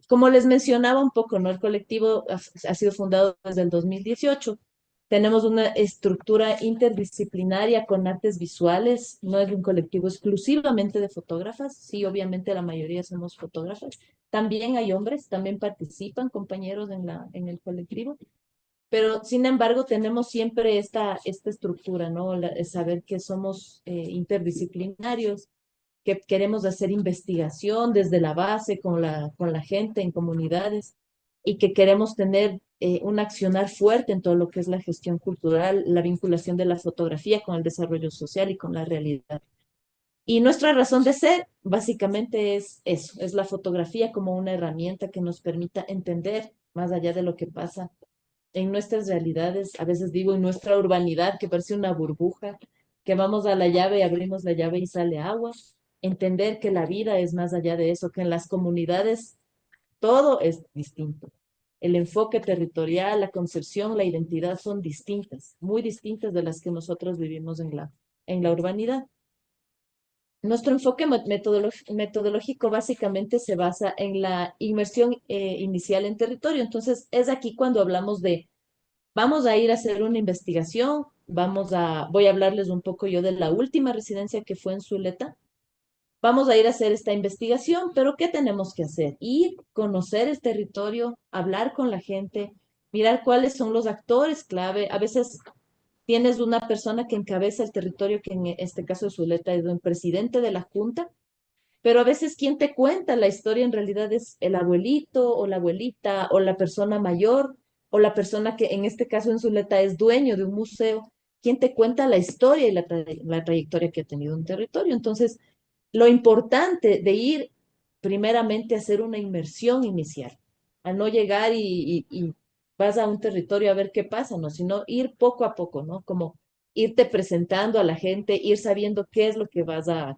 S6: Como les mencionaba un poco, ¿no? El colectivo ha sido fundado desde el 2018. Tenemos una estructura interdisciplinaria con artes visuales. No es un colectivo exclusivamente de fotógrafas. Sí, obviamente la mayoría somos fotógrafas. También hay hombres, también participan compañeros en el colectivo. Pero, sin embargo, tenemos siempre esta estructura, ¿no? Saber que somos interdisciplinarios, que queremos hacer investigación desde la base con la gente en comunidades y que queremos tener un accionar fuerte en todo lo que es la gestión cultural, la vinculación de la fotografía con el desarrollo social y con la realidad. Y nuestra razón de ser básicamente es eso, es la fotografía como una herramienta que nos permita entender más allá de lo que pasa en nuestras realidades, a veces digo en nuestra urbanidad, que parece una burbuja, que vamos a la llave, abrimos la llave y sale agua, entender que la vida es más allá de eso, que en las comunidades todo es distinto. El enfoque territorial, la concepción, la identidad son distintas, muy distintas de las que nosotros vivimos en la urbanidad. Nuestro enfoque metodológico básicamente se basa en la inmersión inicial en territorio. Entonces, es aquí cuando hablamos de vamos a ir a hacer una investigación, voy a hablarles un poco yo de la última residencia que fue en Zuleta. Vamos a ir a hacer esta investigación, pero ¿qué tenemos que hacer? Ir, conocer el territorio, hablar con la gente, mirar cuáles son los actores clave. A veces tienes una persona que encabeza el territorio, que en este caso es Zuleta, es un presidente de la junta, pero a veces quien te cuenta la historia en realidad es el abuelito o la abuelita o la persona mayor o la persona que en este caso en Zuleta es dueño de un museo, quien te cuenta la historia y la trayectoria que ha tenido un territorio. Entonces, lo importante de ir primeramente a hacer una inmersión inicial, a no llegar y vas a un territorio a ver qué pasa, ¿no? Sino ir poco a poco, ¿no? Como irte presentando a la gente, ir sabiendo qué es lo que vas a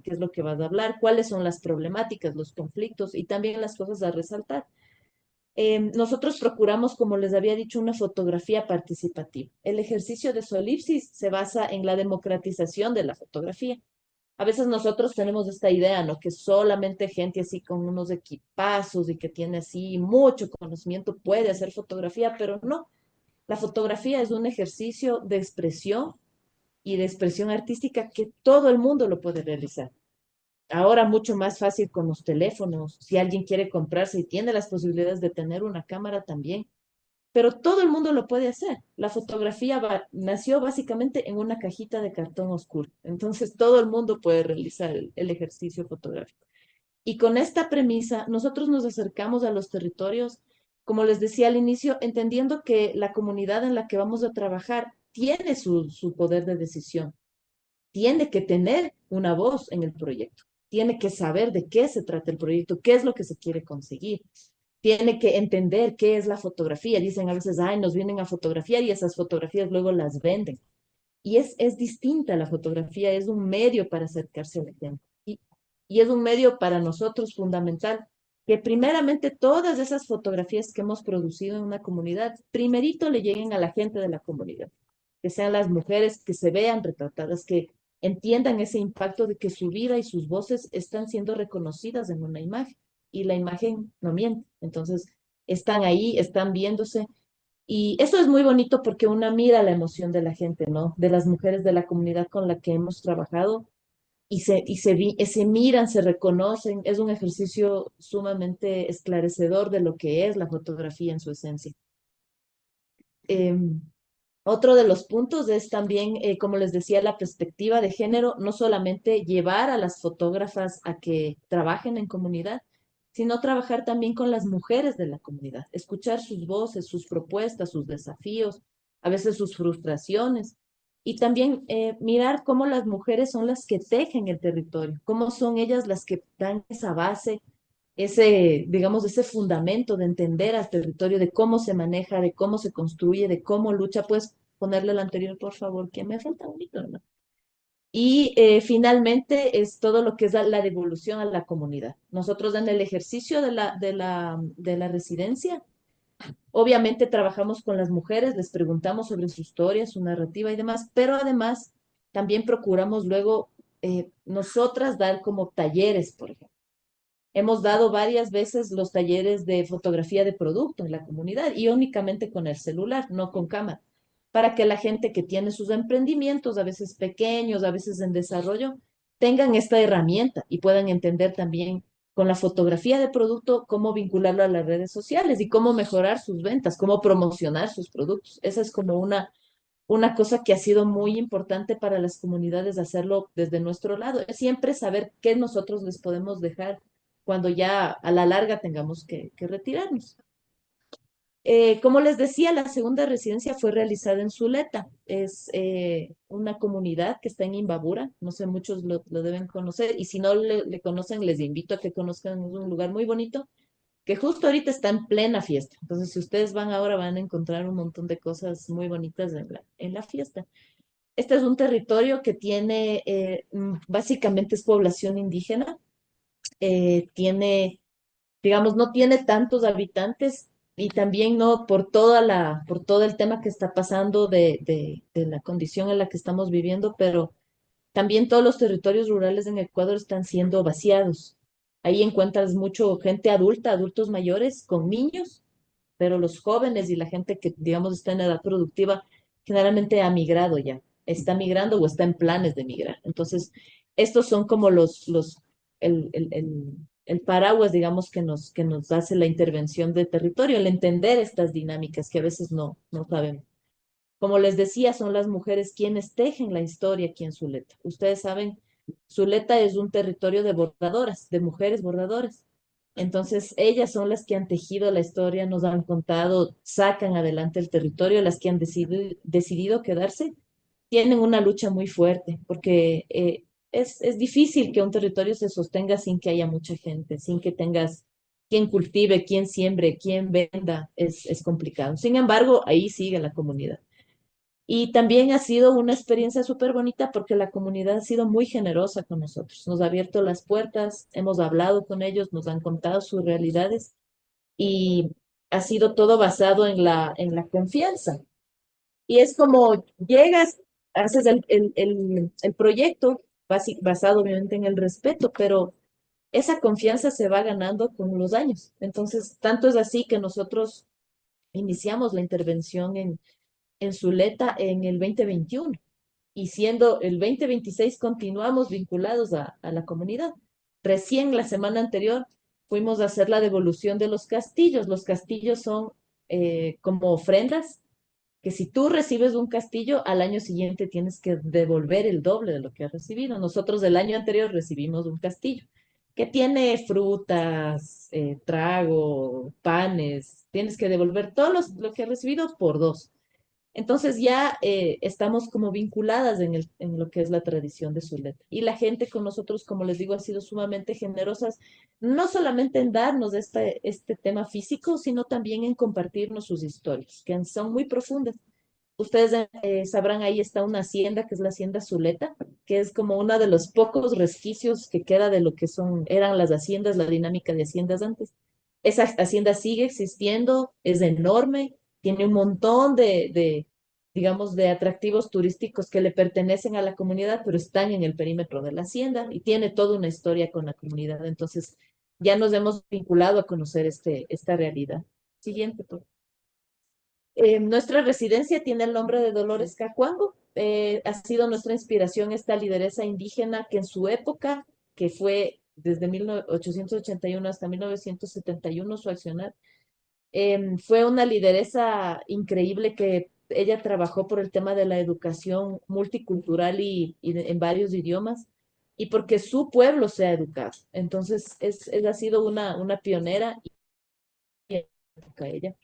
S6: hablar, cuáles son las problemáticas, los conflictos y también las cosas a resaltar. Nosotros procuramos, como les había dicho, una fotografía participativa. El ejercicio de Solipsis se basa en la democratización de la fotografía. A veces nosotros tenemos esta idea, ¿no? Que solamente gente así con unos equipazos y que tiene así mucho conocimiento puede hacer fotografía, pero no. La fotografía es un ejercicio de expresión y de expresión artística que todo el mundo lo puede realizar. Ahora mucho más fácil con los teléfonos. Si alguien quiere comprarse y tiene las posibilidades de tener una cámara también, pero todo el mundo lo puede hacer. La fotografía nació básicamente en una cajita de cartón oscuro. Entonces todo el mundo puede realizar el ejercicio fotográfico. Y con esta premisa, nosotros nos acercamos a los territorios, como les decía al inicio, entendiendo que la comunidad en la que vamos a trabajar tiene su poder de decisión, tiene que tener una voz en el proyecto, tiene que saber de qué se trata el proyecto, qué es lo que se quiere conseguir, tiene que entender qué es la fotografía. Dicen a veces, ay, nos vienen a fotografiar y esas fotografías luego las venden. Y es distinta la fotografía, es un medio para acercarse a la gente. Y es un medio para nosotros fundamental que primeramente todas esas fotografías que hemos producido en una comunidad, primerito le lleguen a la gente de la comunidad, que sean las mujeres que se vean retratadas, que entiendan ese impacto de que su vida y sus voces están siendo reconocidas en una imagen y la imagen no miente. Entonces, están ahí, están viéndose y eso es muy bonito porque una mira la emoción de la gente, ¿no? De las mujeres de la comunidad con la que hemos trabajado se miran, se reconocen. Es un ejercicio sumamente esclarecedor de lo que es la fotografía en su esencia. Em, Otro de los puntos es también, como les decía, la perspectiva de género, no solamente llevar a las fotógrafas a que trabajen en comunidad, sino trabajar también con las mujeres de la comunidad, escuchar sus voces, sus propuestas, sus desafíos, a veces sus frustraciones, y también mirar cómo las mujeres son las que tejen el territorio, cómo son ellas las que dan esa base, ese, digamos, ese fundamento de entender al territorio, de cómo se maneja, de cómo se construye, de cómo lucha. Puedes ponerle el anterior, por favor, que me falta un poquito, ¿no? Y finalmente es todo lo que es la devolución a la comunidad. Nosotros en el ejercicio de la residencia, obviamente trabajamos con las mujeres, les preguntamos sobre su historia, su narrativa y demás, pero además también procuramos luego nosotras dar como talleres, por ejemplo. Hemos dado varias veces los talleres de fotografía de producto en la comunidad y únicamente con el celular, no con cámara, para que la gente que tiene sus emprendimientos, a veces pequeños, a veces en desarrollo, tengan esta herramienta y puedan entender también con la fotografía de producto cómo vincularlo a las redes sociales y cómo mejorar sus ventas, cómo promocionar sus productos. Esa es como una cosa que ha sido muy importante para las comunidades hacerlo desde nuestro lado. Es siempre saber qué nosotros les podemos dejar cuando ya a la larga tengamos que retirarnos. Como les decía, la segunda residencia fue realizada en Zuleta. Es una comunidad que está en Imbabura. No sé, muchos lo deben conocer. Y si no le conocen, les invito a que conozcan. Es un lugar muy bonito que justo ahorita está en plena fiesta. Entonces, si ustedes van ahora, van a encontrar un montón de cosas muy bonitas en la fiesta. Este es un territorio que tiene, básicamente es población indígena. Tiene, digamos, no tiene tantos habitantes y también no por todo el tema que está pasando de la condición en la que estamos viviendo, pero también todos los territorios rurales en Ecuador están siendo vaciados. Ahí encuentras mucho gente adulta, adultos mayores con niños, pero los jóvenes y la gente que, digamos, está en edad productiva, generalmente ha migrado ya, está migrando o está en planes de migrar. Entonces, estos son como el paraguas, digamos, que nos hace la intervención de territorio, el entender estas dinámicas que a veces no sabemos. Como les decía, son las mujeres quienes tejen la historia aquí en Zuleta. Ustedes saben, Zuleta es un territorio de bordadoras, de mujeres bordadoras. Entonces, ellas son las que han tejido la historia, nos han contado, sacan adelante el territorio, las que han decidido quedarse, tienen una lucha muy fuerte, porque es difícil que un territorio se sostenga sin que haya mucha gente, sin que tengas quien cultive, quien siembre, quien venda, es complicado. Sin embargo, ahí sigue la comunidad. Y también ha sido una experiencia súper bonita porque la comunidad ha sido muy generosa con nosotros. Nos ha abierto las puertas, hemos hablado con ellos, nos han contado sus realidades y ha sido todo basado en la confianza. Y es como llegas, haces el proyecto basado obviamente en el respeto, pero esa confianza se va ganando con los años. Entonces, tanto es así que nosotros iniciamos la intervención en Zuleta en el 2021 y siendo el 2026 continuamos vinculados a la comunidad. Recién la semana anterior fuimos a hacer la devolución de los castillos. Los castillos son como ofrendas que si tú recibes un castillo, al año siguiente tienes que devolver el doble de lo que has recibido. Nosotros el año anterior recibimos un castillo que tiene frutas, trago, panes, tienes que devolver todo lo que has recibido por dos. Entonces ya estamos como vinculadas en lo que es la tradición de Zuleta. Y la gente con nosotros, como les digo, ha sido sumamente generosas, no solamente en darnos este tema físico, sino también en compartirnos sus historias, que son muy profundas. Ustedes sabrán, ahí está una hacienda, que es la hacienda Zuleta, que es como uno de los pocos resquicios que queda de lo que eran las haciendas, la dinámica de haciendas antes. Esa hacienda sigue existiendo, es enorme, tiene un montón digamos, de atractivos turísticos que le pertenecen a la comunidad, pero están en el perímetro de la hacienda y tiene toda una historia con la comunidad. Entonces, ya nos hemos vinculado a conocer esta realidad. Siguiente, por favor. Nuestra residencia tiene el nombre de Dolores Cacuango. Ha sido nuestra inspiración esta lideresa indígena que en su época, que fue desde 1881 hasta 1971 su accionar, fue una lideresa increíble que ella trabajó por el tema de la educación multicultural y en varios idiomas y porque su pueblo se ha educado. Entonces, ha sido una pionera y ella.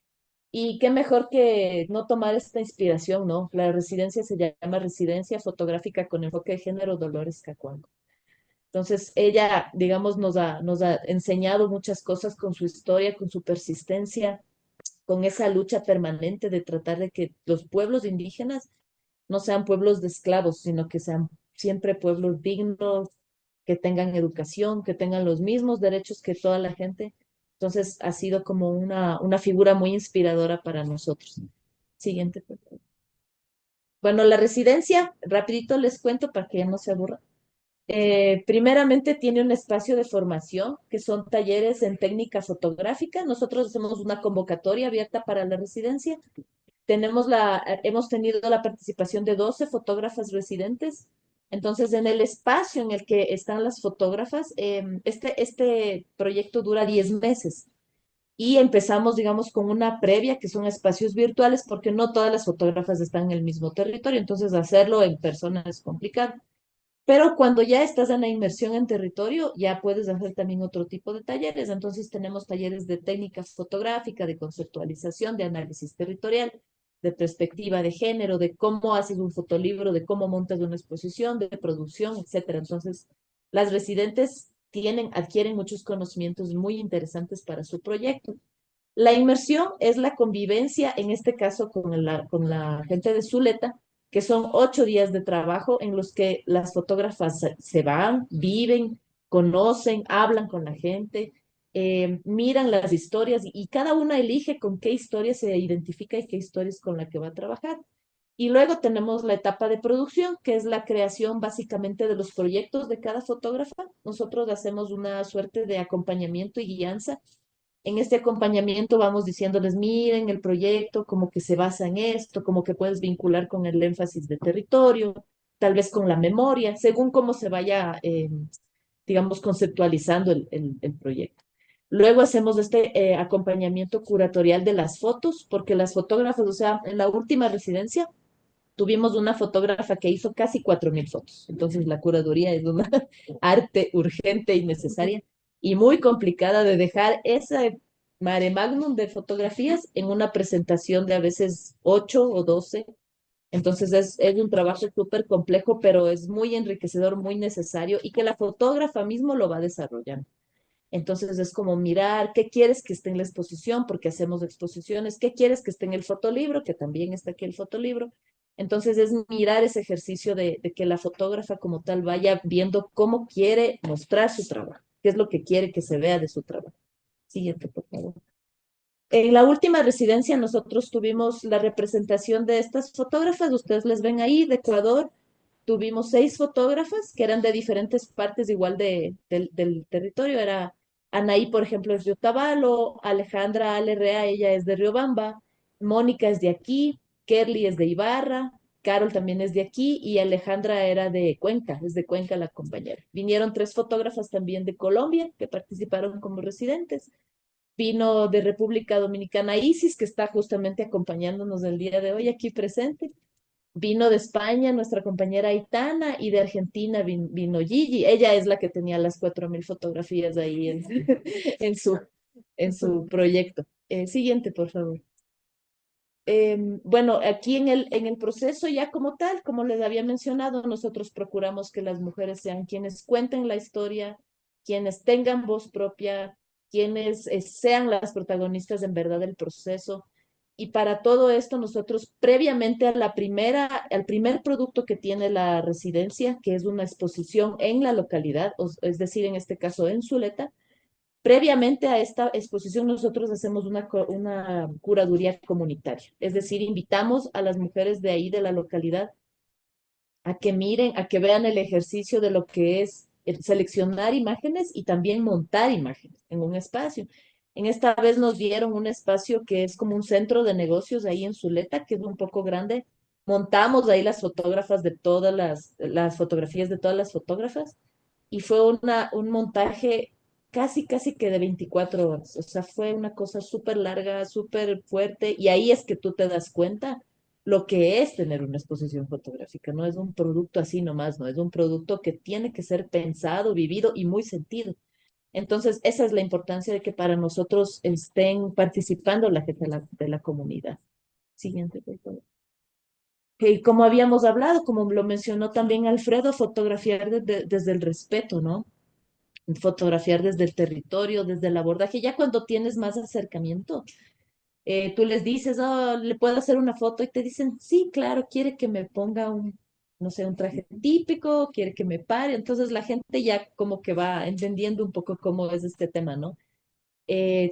S6: Y qué mejor que no tomar esta inspiración, ¿no? La residencia se llama Residencia Fotográfica con Enfoque de Género Dolores Cacuango. Entonces, ella, digamos, nos ha enseñado muchas cosas con su historia, con su persistencia, con esa lucha permanente de tratar de que los pueblos indígenas no sean pueblos de esclavos, sino que sean siempre pueblos dignos, que tengan educación, que tengan los mismos derechos que toda la gente. Entonces ha sido como una figura muy inspiradora para nosotros. Siguiente, por favor. Bueno, la residencia, rapidito les cuento para que ya no se aburra. Primeramente tiene un espacio de formación que son talleres en técnica fotográfica. Nosotros hacemos una convocatoria abierta para la residencia. Hemos tenido la participación de 12 fotógrafas residentes. Entonces, en el espacio en el que están las fotógrafas, este proyecto dura 10 meses y empezamos, digamos, con una previa, que son espacios virtuales, porque no todas las fotógrafas están en el mismo territorio, entonces hacerlo en persona es complicado. Pero cuando ya estás en la inmersión en territorio, ya puedes hacer también otro tipo de talleres. Entonces tenemos talleres de técnica fotográfica, de conceptualización, de análisis territorial, de perspectiva de género, de cómo haces un fotolibro, de cómo montas una exposición, de producción, etcétera. Entonces, las residentes adquieren muchos conocimientos muy interesantes para su proyecto. La inmersión es la convivencia, en este caso con la gente de Zuleta, que son 8 días de trabajo en los que las fotógrafas se van, viven, conocen, hablan con la gente, miran las historias y cada una elige con qué historia se identifica y qué historia es con la que va a trabajar. Y luego tenemos la etapa de producción, que es la creación básicamente de los proyectos de cada fotógrafa. Nosotros hacemos una suerte de acompañamiento y guianza. En este acompañamiento vamos diciéndoles, miren el proyecto, como que se basa en esto, como que puedes vincular con el énfasis de territorio, tal vez con la memoria, según cómo se vaya, digamos, conceptualizando el proyecto. Luego hacemos este acompañamiento curatorial de las fotos, porque las fotógrafas, o sea, en la última residencia, tuvimos una fotógrafa que hizo casi 4.000 fotos. Entonces la curaduría es una arte urgente y necesaria y muy complicada de dejar ese mare magnum de fotografías en una presentación de a veces 8 o 12. Entonces es un trabajo súper complejo, pero es muy enriquecedor, muy necesario y que la fotógrafa mismo lo va desarrollando. Entonces es como mirar qué quieres que esté en la exposición, porque hacemos exposiciones, qué quieres que esté en el fotolibro, que también está aquí el fotolibro. Entonces es mirar ese ejercicio de que la fotógrafa como tal vaya viendo cómo quiere mostrar su trabajo, qué es lo que quiere que se vea de su trabajo. Siguiente, por favor. En la última residencia nosotros tuvimos la representación de estas fotógrafas, ustedes les ven ahí, de Ecuador. Tuvimos 6 fotógrafas que eran de diferentes partes igual del territorio. Era Anaí, por ejemplo, es de Otavalo, Alejandra Alerrea, ella es de Riobamba, Mónica es de aquí, Kerly es de Ibarra, Carol también es de aquí y Alejandra era de Cuenca, es de Cuenca la compañera. Vinieron 3 fotógrafas también de Colombia que participaron como residentes. Vino de República Dominicana Isis, que está justamente acompañándonos el día de hoy aquí presente. Vino de España nuestra compañera Aitana y de Argentina vino Gigi. Ella es la que tenía las 4.000 fotografías ahí en en su proyecto. Siguiente, por favor. Bueno, aquí en el proceso ya como tal, como les había mencionado, nosotros procuramos que las mujeres sean quienes cuenten la historia, quienes tengan voz propia, quienes sean las protagonistas en verdad del proceso. Y para todo esto, nosotros previamente a al primer producto que tiene la residencia, que es una exposición en la localidad, es decir, en este caso en Zuleta, previamente a esta exposición nosotros hacemos una curaduría comunitaria, es decir, invitamos a las mujeres de ahí, de la localidad, a que miren, a que vean el ejercicio de lo que es el seleccionar imágenes y también montar imágenes en un espacio. En esta vez nos dieron un espacio que es como un centro de negocios ahí en Zuleta, que es un poco grande. Montamos ahí las fotógrafas de todas las fotografías de todas las fotógrafas y fue un montaje casi que de 24 horas. O sea, fue una cosa súper larga, súper fuerte y ahí es que tú te das cuenta lo que es tener una exposición fotográfica. No es un producto así nomás, no es un producto que tiene que ser pensado, vivido y muy sentido. Entonces, esa es la importancia de que para nosotros estén participando la gente de la comunidad. Siguiente, por favor. Que como habíamos hablado, como lo mencionó también Alfredo, fotografiar desde el respeto, ¿no? Fotografiar desde el territorio, desde el abordaje, ya cuando tienes más acercamiento, tú les dices, oh, le puedo hacer una foto y te dicen, sí, claro, quiere que me ponga no sé, un traje típico, quiere que me pare. Entonces la gente ya como que va entendiendo un poco cómo es este tema, ¿no?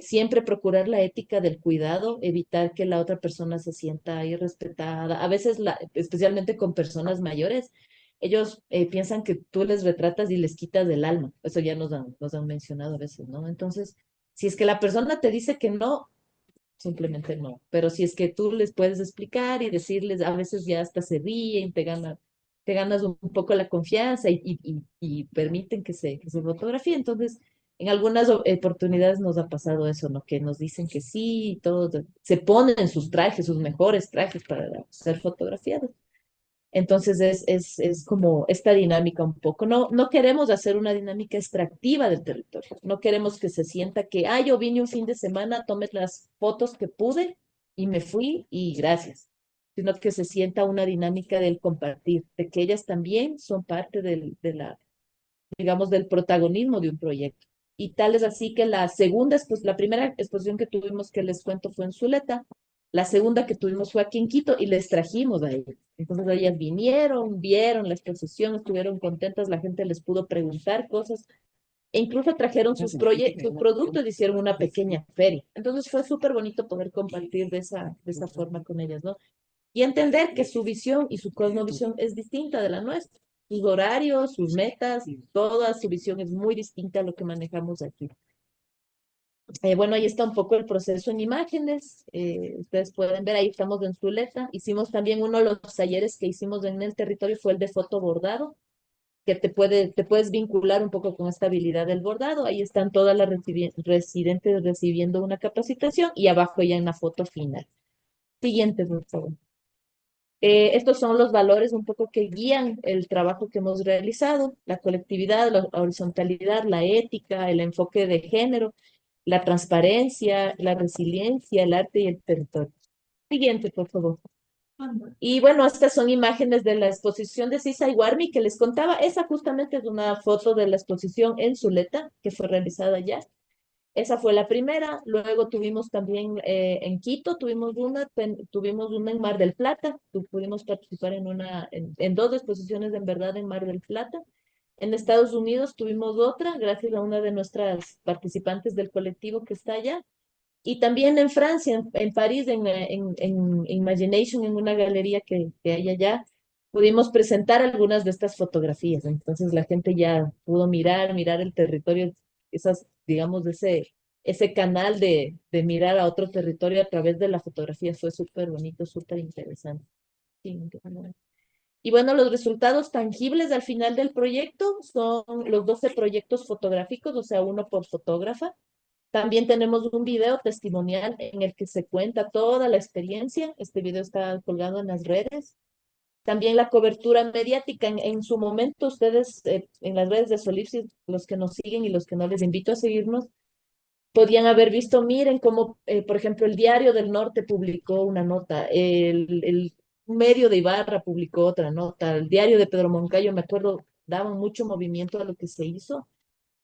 S6: Siempre procurar la ética del cuidado, evitar que la otra persona se sienta irrespetada. A veces, especialmente con personas mayores, ellos piensan que tú les retratas y les quitas del alma. Eso ya nos han mencionado a veces, ¿no? Entonces, si es que la persona te dice que no, simplemente no. Pero si es que tú les puedes explicar y decirles, a veces ya hasta se ríen, te ganas un poco la confianza y permiten que se fotografíe. Entonces, en algunas oportunidades nos ha pasado eso, ¿no? Que nos dicen que sí, y todos se ponen sus trajes, sus mejores trajes para ser fotografiados. Entonces es como esta dinámica un poco. No queremos hacer una dinámica extractiva del territorio. No queremos que se sienta que, ah, yo vine un fin de semana, tomé las fotos que pude y me fui y gracias. Sino que se sienta una dinámica del compartir, de que ellas también son parte digamos, del protagonismo de un proyecto. Y tal es así que la primera exposición que tuvimos que les cuento fue en Zuleta, la segunda que tuvimos fue aquí en Quito y les trajimos a ellas. Entonces ellas vinieron, vieron la exposición, estuvieron contentas, la gente les pudo preguntar cosas e incluso trajeron sus productos y hicieron una pequeña feria. Entonces fue súper bonito poder compartir de esa forma con ellas, ¿no? Y entender que su visión y su cosmovisión es distinta de la nuestra. Sus horarios, sus metas, toda su visión es muy distinta a lo que manejamos aquí. Bueno, ahí está un poco el proceso en imágenes. Ustedes pueden ver, ahí estamos en Zuleta. Hicimos también uno de los talleres que hicimos en el territorio, fue el de foto bordado, que te puedes vincular un poco con esta habilidad del bordado. Ahí están todas las residentes recibiendo una capacitación y abajo ya en la foto final. Siguiente, por favor. Estos son los valores un poco que guían el trabajo que hemos realizado: la colectividad, la horizontalidad, la ética, el enfoque de género, la transparencia, la resiliencia, el arte y el territorio. Siguiente, por favor. Y bueno, estas son imágenes de la exposición de Sisa Iwarmi que les contaba. Esa justamente es una foto de la exposición en Zuleta, que fue realizada ya. Esa fue la primera. Luego tuvimos también en Quito, tuvimos una en Mar del Plata. Pudimos participar en dos exposiciones en verdad en Mar del Plata. En Estados Unidos tuvimos otra, gracias a una de nuestras participantes del colectivo que está allá. Y también en Francia, en París, en Imagination, en una galería que hay allá, pudimos presentar algunas de estas fotografías. Entonces la gente ya pudo mirar el territorio, esas, digamos, ese canal de mirar a otro territorio a través de la fotografía fue súper bonito, súper interesante. Sí, y bueno, los resultados tangibles al final del proyecto son los 12 proyectos fotográficos, o sea, uno por fotógrafa. También tenemos un video testimonial en el que se cuenta toda la experiencia. Este video está colgado en las redes. También la cobertura mediática. En su momento, ustedes en las redes de Solipsis, los que nos siguen y los que no, les invito a seguirnos, podían haber visto, miren cómo, por ejemplo, el Diario del Norte publicó una nota, el medio de Ibarra publicó otra nota, el Diario de Pedro Moncayo, me acuerdo, daban mucho movimiento a lo que se hizo,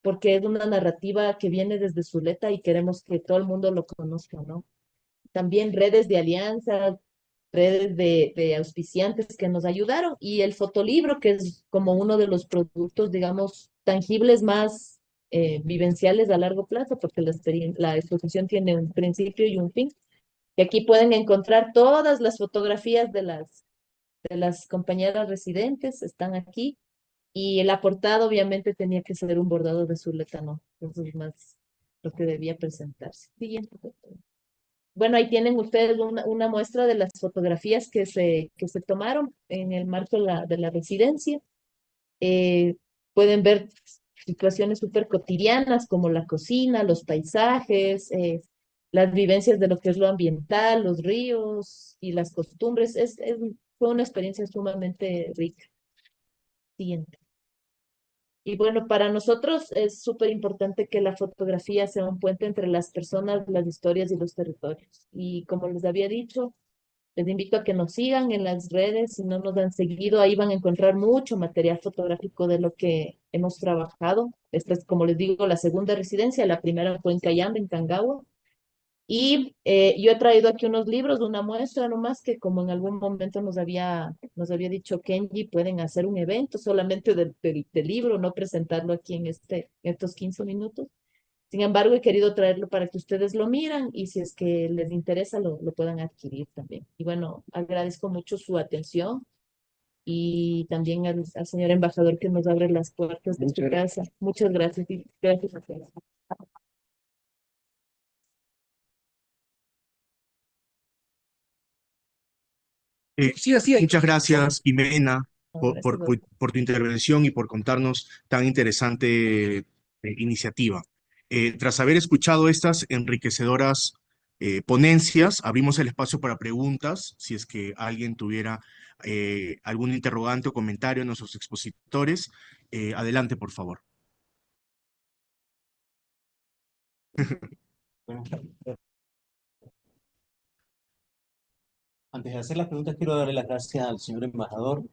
S6: porque es una narrativa que viene desde Zuleta y queremos que todo el mundo lo conozca, ¿no? También redes de alianza, redes de auspiciantes que nos ayudaron, y el fotolibro, que es como uno de los productos, digamos, tangibles más vivenciales a largo plazo, porque la exposición tiene un principio y un fin. Y aquí pueden encontrar todas las fotografías de las compañeras residentes, están aquí. Y la portada obviamente tenía que ser un bordado de Zuleta, ¿no? Eso es más lo que debía presentarse. Siguiente, por favor. Bueno, ahí tienen ustedes una muestra de las fotografías que se tomaron en el marco de la residencia. Eh, Pueden ver situaciones súper cotidianas como la cocina, los paisajes, las vivencias de lo que es lo ambiental, los ríos y las costumbres. Fue una experiencia sumamente rica. Siguiente. Y bueno, para nosotros es súper importante que la fotografía sea un puente entre las personas, las historias y los territorios. Y como les había dicho, les invito a que nos sigan en las redes. Si no nos han seguido, ahí van a encontrar mucho material fotográfico de lo que hemos trabajado. Esta es, como les digo, la segunda residencia. La primera fue en Cayambe, en Tangagua. Y yo he traído aquí unos libros, una muestra nomás, que como en algún momento nos había dicho Kenji, pueden hacer un evento solamente del libro, no presentarlo aquí en estos 15 minutos. Sin embargo, he querido traerlo para que ustedes lo miran y si es que les interesa, lo puedan adquirir también. Y bueno, agradezco mucho su atención y también al señor embajador que nos abre las puertas de su casa. Muchas gracias y gracias a todos.
S1: Muchas gracias, Jimena,
S6: Gracias.
S1: por tu intervención y por contarnos tan interesante iniciativa. Tras haber escuchado estas enriquecedoras ponencias, abrimos el espacio para preguntas, si es que alguien tuviera algún interrogante o comentario a nuestros expositores. Adelante, por favor.
S7: Antes de hacer las preguntas, quiero darle las gracias al señor embajador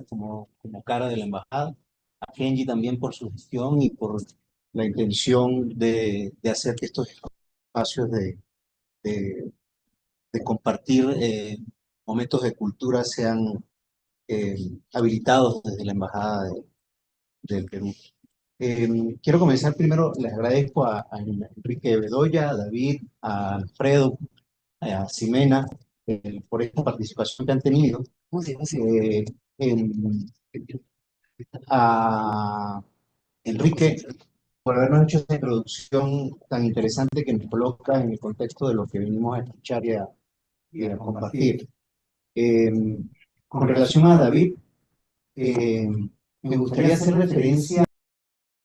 S7: como cara de la embajada, a Kenji también por su gestión y por la intención de hacer que estos espacios de, de compartir momentos de cultura sean habilitados desde la embajada del Perú. Quiero comenzar primero, les agradezco a Enrique Bedoya, a David, a Alfredo, a Ximena, por esta participación que han tenido, en- a Enrique por habernos hecho esta introducción tan interesante que nos coloca en el contexto de lo que venimos a escuchar y a compartir. Eh, con relación a David, me gustaría hacer referencia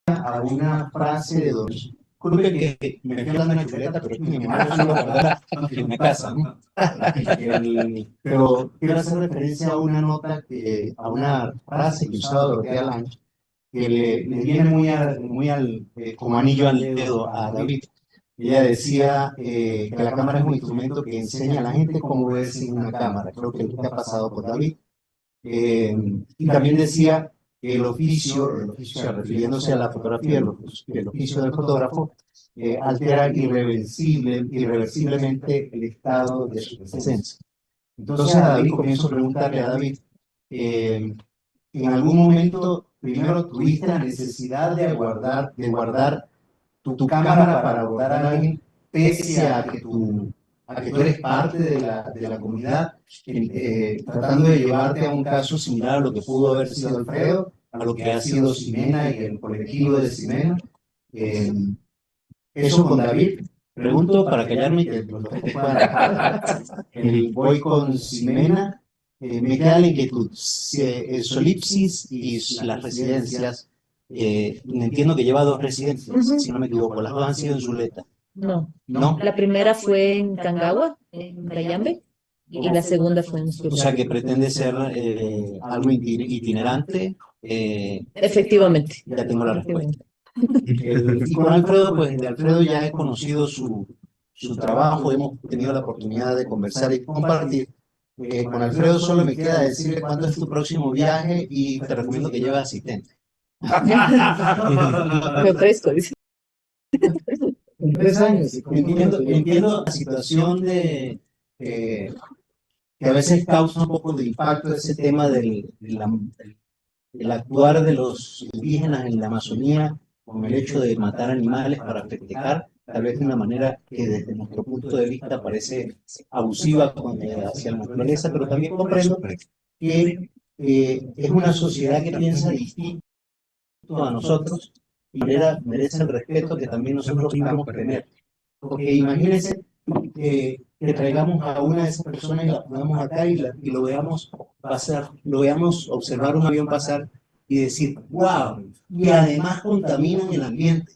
S7: a una frase de Disculpe que me fui a dar una chuleta, pero es que mi mamá no lo guardara en mi casa, ¿no? Pero quiero hacer referencia a una nota, a una frase que usaba Dorotea Lange, que le viene como anillo al dedo a David. Ella decía que la cámara es un instrumento que enseña a la gente cómo verse en una cámara. Creo que es lo que ha pasado por David. Y también decía que el oficio, refiriéndose a la fotografía, el oficio del fotógrafo, altera irreversiblemente el estado de su presencia. Entonces a David comienzo a preguntarle a David, en algún momento primero tuviste la necesidad de guardar tu cámara para abordar a alguien, pese a que tú eres parte de la comunidad, tratando de llevarte a un caso similar a lo que pudo haber sido Alfredo, a lo que ha sido Ximena y el colectivo de Ximena. Eso con David. Pregunto para callarme que los dos voy con Ximena. Me queda la inquietud. Solipsis y las residencias, entiendo que lleva 2 residencias, si no me equivoco, las 2 han sido en Zuleta.
S6: No,
S7: ¿No?
S6: la primera fue en Cangagua, en Cayambe, y la segunda fue en Surulere.
S7: O sea que pretende ser algo itinerante.
S6: Efectivamente.
S7: Ya tengo la respuesta. Y con Alfredo, pues de Alfredo ya he conocido su trabajo, hemos tenido la oportunidad de conversar y compartir. Con Alfredo solo me queda decirle cuándo es tu próximo viaje y te recomiendo que lleves asistente.
S6: Me ofrezco, dice.
S5: En 3 años.
S7: Entiendo la situación que a veces causa un poco de impacto ese tema del actuar de los indígenas en la Amazonía con el hecho de matar animales para festejar, tal vez de una manera que desde nuestro punto de vista parece abusiva hacia la naturaleza, pero también comprendo que es una sociedad que piensa distinto a nosotros y merece el respeto que también nosotros buscamos tener. Porque imagínense que traigamos a una de esas personas y la pongamos acá y lo veamos pasar, lo veamos observar un avión pasar y decir, wow, y además contaminan el ambiente.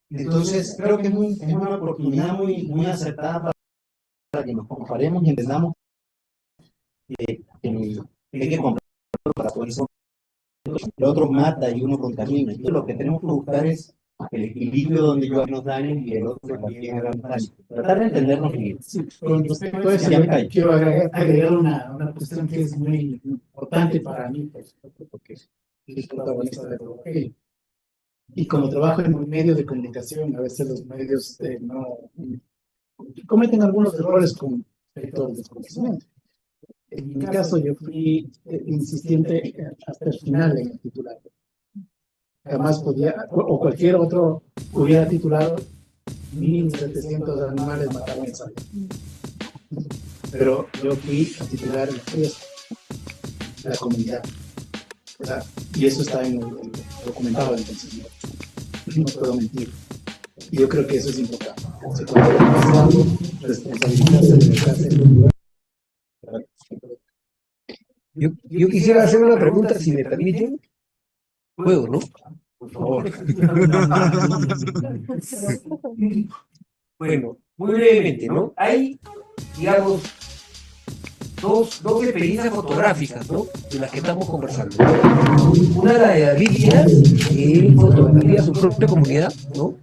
S7: Entonces, creo que es una oportunidad muy acertada para que nos comparemos y entendamos que hay que comprar para poder ser. El otro mata y uno contamina. Entonces, lo que tenemos que buscar es el equilibrio donde yo nos dañen y el otro también haga daño. Tratar de entendernos bien.
S5: Sí, con respecto a eso, quiero agregar una cuestión que es muy importante para mí, porque soy protagonista de todo aquello. Y como trabajo en un medio de comunicación, a veces los medios no cometen algunos errores con respecto al desconocimiento. En mi caso, yo fui insistente hasta el final en el titular. Jamás podía, o cualquier otro hubiera titulado 1.700 animales mataron en Salta. Pero yo fui a titular en la fiesta, la comunidad. O sea, y eso está en el documentado, entonces no puedo mentir. Y yo creo que eso es importante. O sea, cuando haces algo, responsabilizarse de lo que hace.
S3: Yo quisiera hacer una pregunta, si me permiten. Puedo, ¿no? Por favor. Bueno, muy brevemente, ¿no? Hay, digamos, dos experiencias fotográficas, ¿no? De las que estamos conversando. Una la de David Díaz, que él fotografía su propia comunidad, ¿no?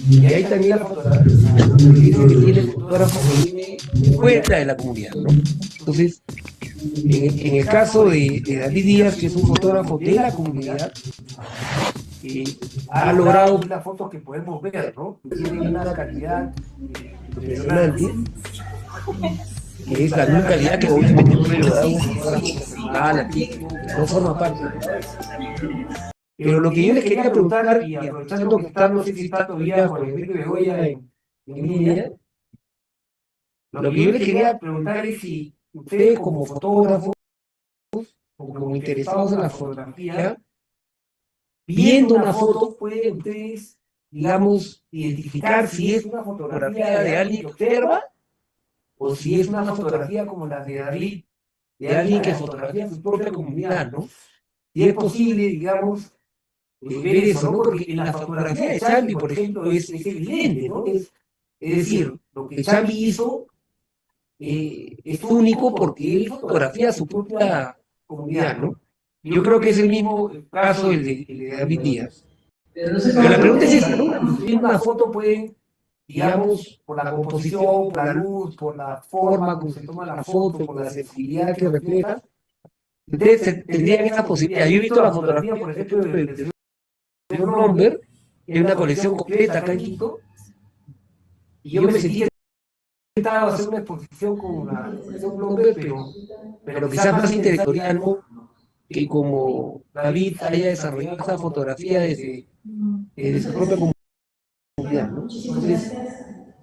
S3: Y hay también la fotografía que tiene el fotógrafo que viene fuera de la comunidad, ¿no? Entonces, en el caso de David Díaz, que es un fotógrafo de la comunidad, ha logrado las fotos que podemos ver, ¿no? Tienen una calidad impresionante, que es la misma calidad que obviamente no le da un fotógrafo profesional aquí, no forma parte. Pero lo que yo les quería preguntar, y aprovechando que están, no sé si está todavía Juan Enrique Bedoya en línea, lo que yo les quería preguntar es si ustedes como fotógrafos o como interesados en la fotografía, viendo una foto, pueden ustedes, digamos, identificar si es una fotografía de alguien que observa o si es una fotografía como la de David, de alguien que fotografía su propia comunidad, ¿no? Y es posible, digamos, ver eso, ¿no? Porque en la fotografía de Chambi, por ejemplo, es evidente, ¿no? Es decir, lo que Chambi hizo es único porque él fotografía a su propia comunidad, ¿no? Yo creo que es el mismo caso el de David Díaz. Pero la pregunta es esa, ¿no? En una foto pueden, digamos, por la composición, por la luz, por la forma como se toma la foto, por la sensibilidad que refleja, ustedes tendrían esa posibilidad. Yo he visto la fotografía, por ejemplo, del señor Romber, en una colección completa acá en Quito, y yo me sentí tentado a hacer una exposición con la colección Romber, pero quizás más interesante, ¿no? Que como David haya desarrollado esa fotografía desde su propia comunidad, ¿no? Entonces,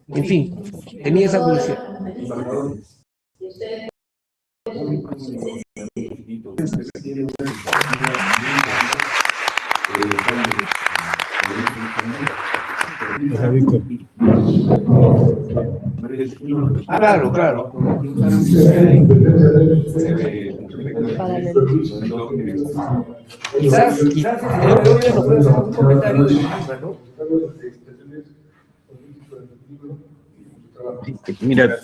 S3: en fin, tenía esa curiosidad. Claro, claro. Quizás el señor Bedoya nos puede hacer un comentario de Lima, ¿no?
S8: Mira,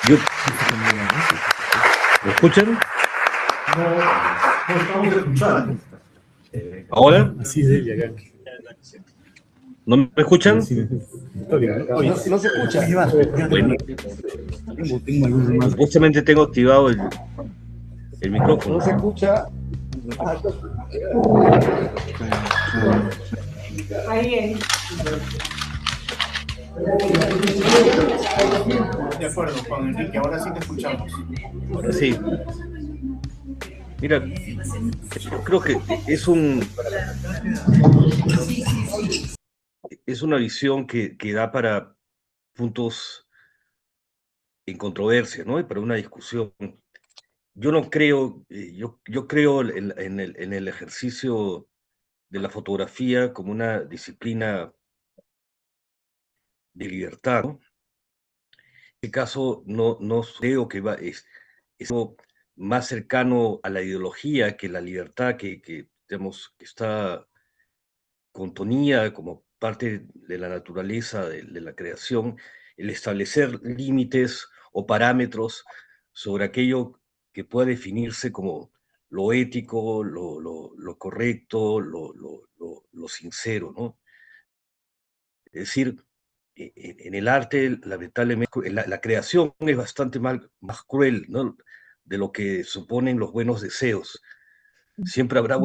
S8: yo, ¿me escuchan?
S1: No estamos escuchando.
S8: ¿Ahora? ¿No me escuchan?
S3: No se escucha.
S8: Bueno, supuestamente tengo activado el micrófono.
S3: No se escucha.
S6: Ahí.
S1: De acuerdo, Juan Enrique, ahora sí te escuchamos.
S8: Ahora sí. Mira, yo creo que es una visión que da para puntos en controversia, ¿no? Y para una discusión. Yo no creo, yo creo en el ejercicio de la fotografía como una disciplina de libertad, ¿no? En este caso, no creo que es algo más cercano a la ideología que la libertad digamos, que está contenida como parte de la naturaleza de la creación, el establecer límites o parámetros sobre aquello que pueda definirse como lo ético, lo correcto, lo sincero, ¿no? Es decir, en el arte, lamentablemente, la creación es bastante más cruel, ¿no? De lo que suponen los buenos deseos. Siempre habrá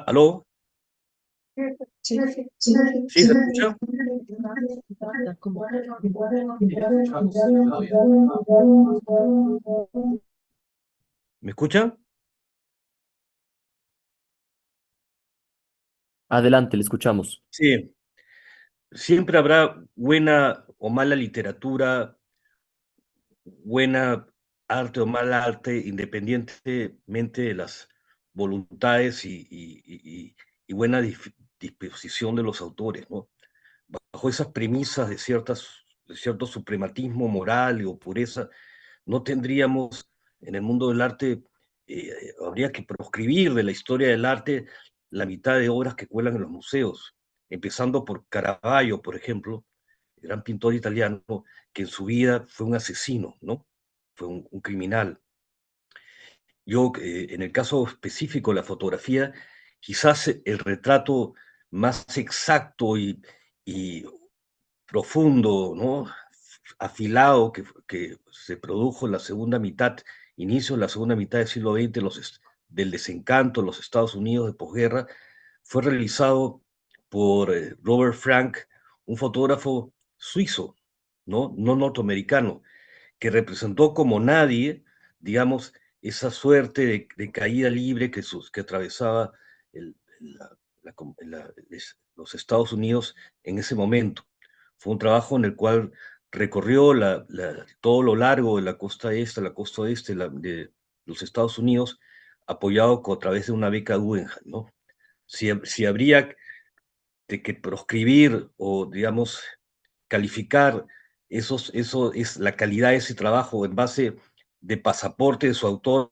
S8: ¿aló? ¿Sí se escucha? ¿Me escuchan?
S4: Adelante, le escuchamos.
S8: Sí. Siempre habrá buena o mala literatura, buena arte o mal arte, independientemente de las voluntades y buena disposición de los autores, ¿no? Bajo esas premisas de cierto suprematismo moral o pureza, no tendríamos en el mundo del arte, habría que proscribir de la historia del arte la mitad de obras que cuelan en los museos, empezando por Caravaggio, por ejemplo, gran pintor italiano, que en su vida fue un asesino, ¿no? Fue un criminal. Yo, en el caso específico de la fotografía, quizás el retrato más exacto y profundo, ¿no? Afilado que se produjo en la segunda mitad, inicio de la segunda mitad del siglo XX, del desencanto en los Estados Unidos de posguerra, fue realizado por Robert Frank, un fotógrafo suizo, no norteamericano, que representó como nadie, digamos, esa suerte de caída libre que atravesaba los Estados Unidos en ese momento. Fue un trabajo en el cual recorrió todo lo largo de la costa este, la costa oeste de los Estados Unidos, apoyado a través de una beca Guggenheim, ¿no? Si habría que proscribir o, digamos, calificar eso es la calidad de ese trabajo en base de pasaporte de su autor,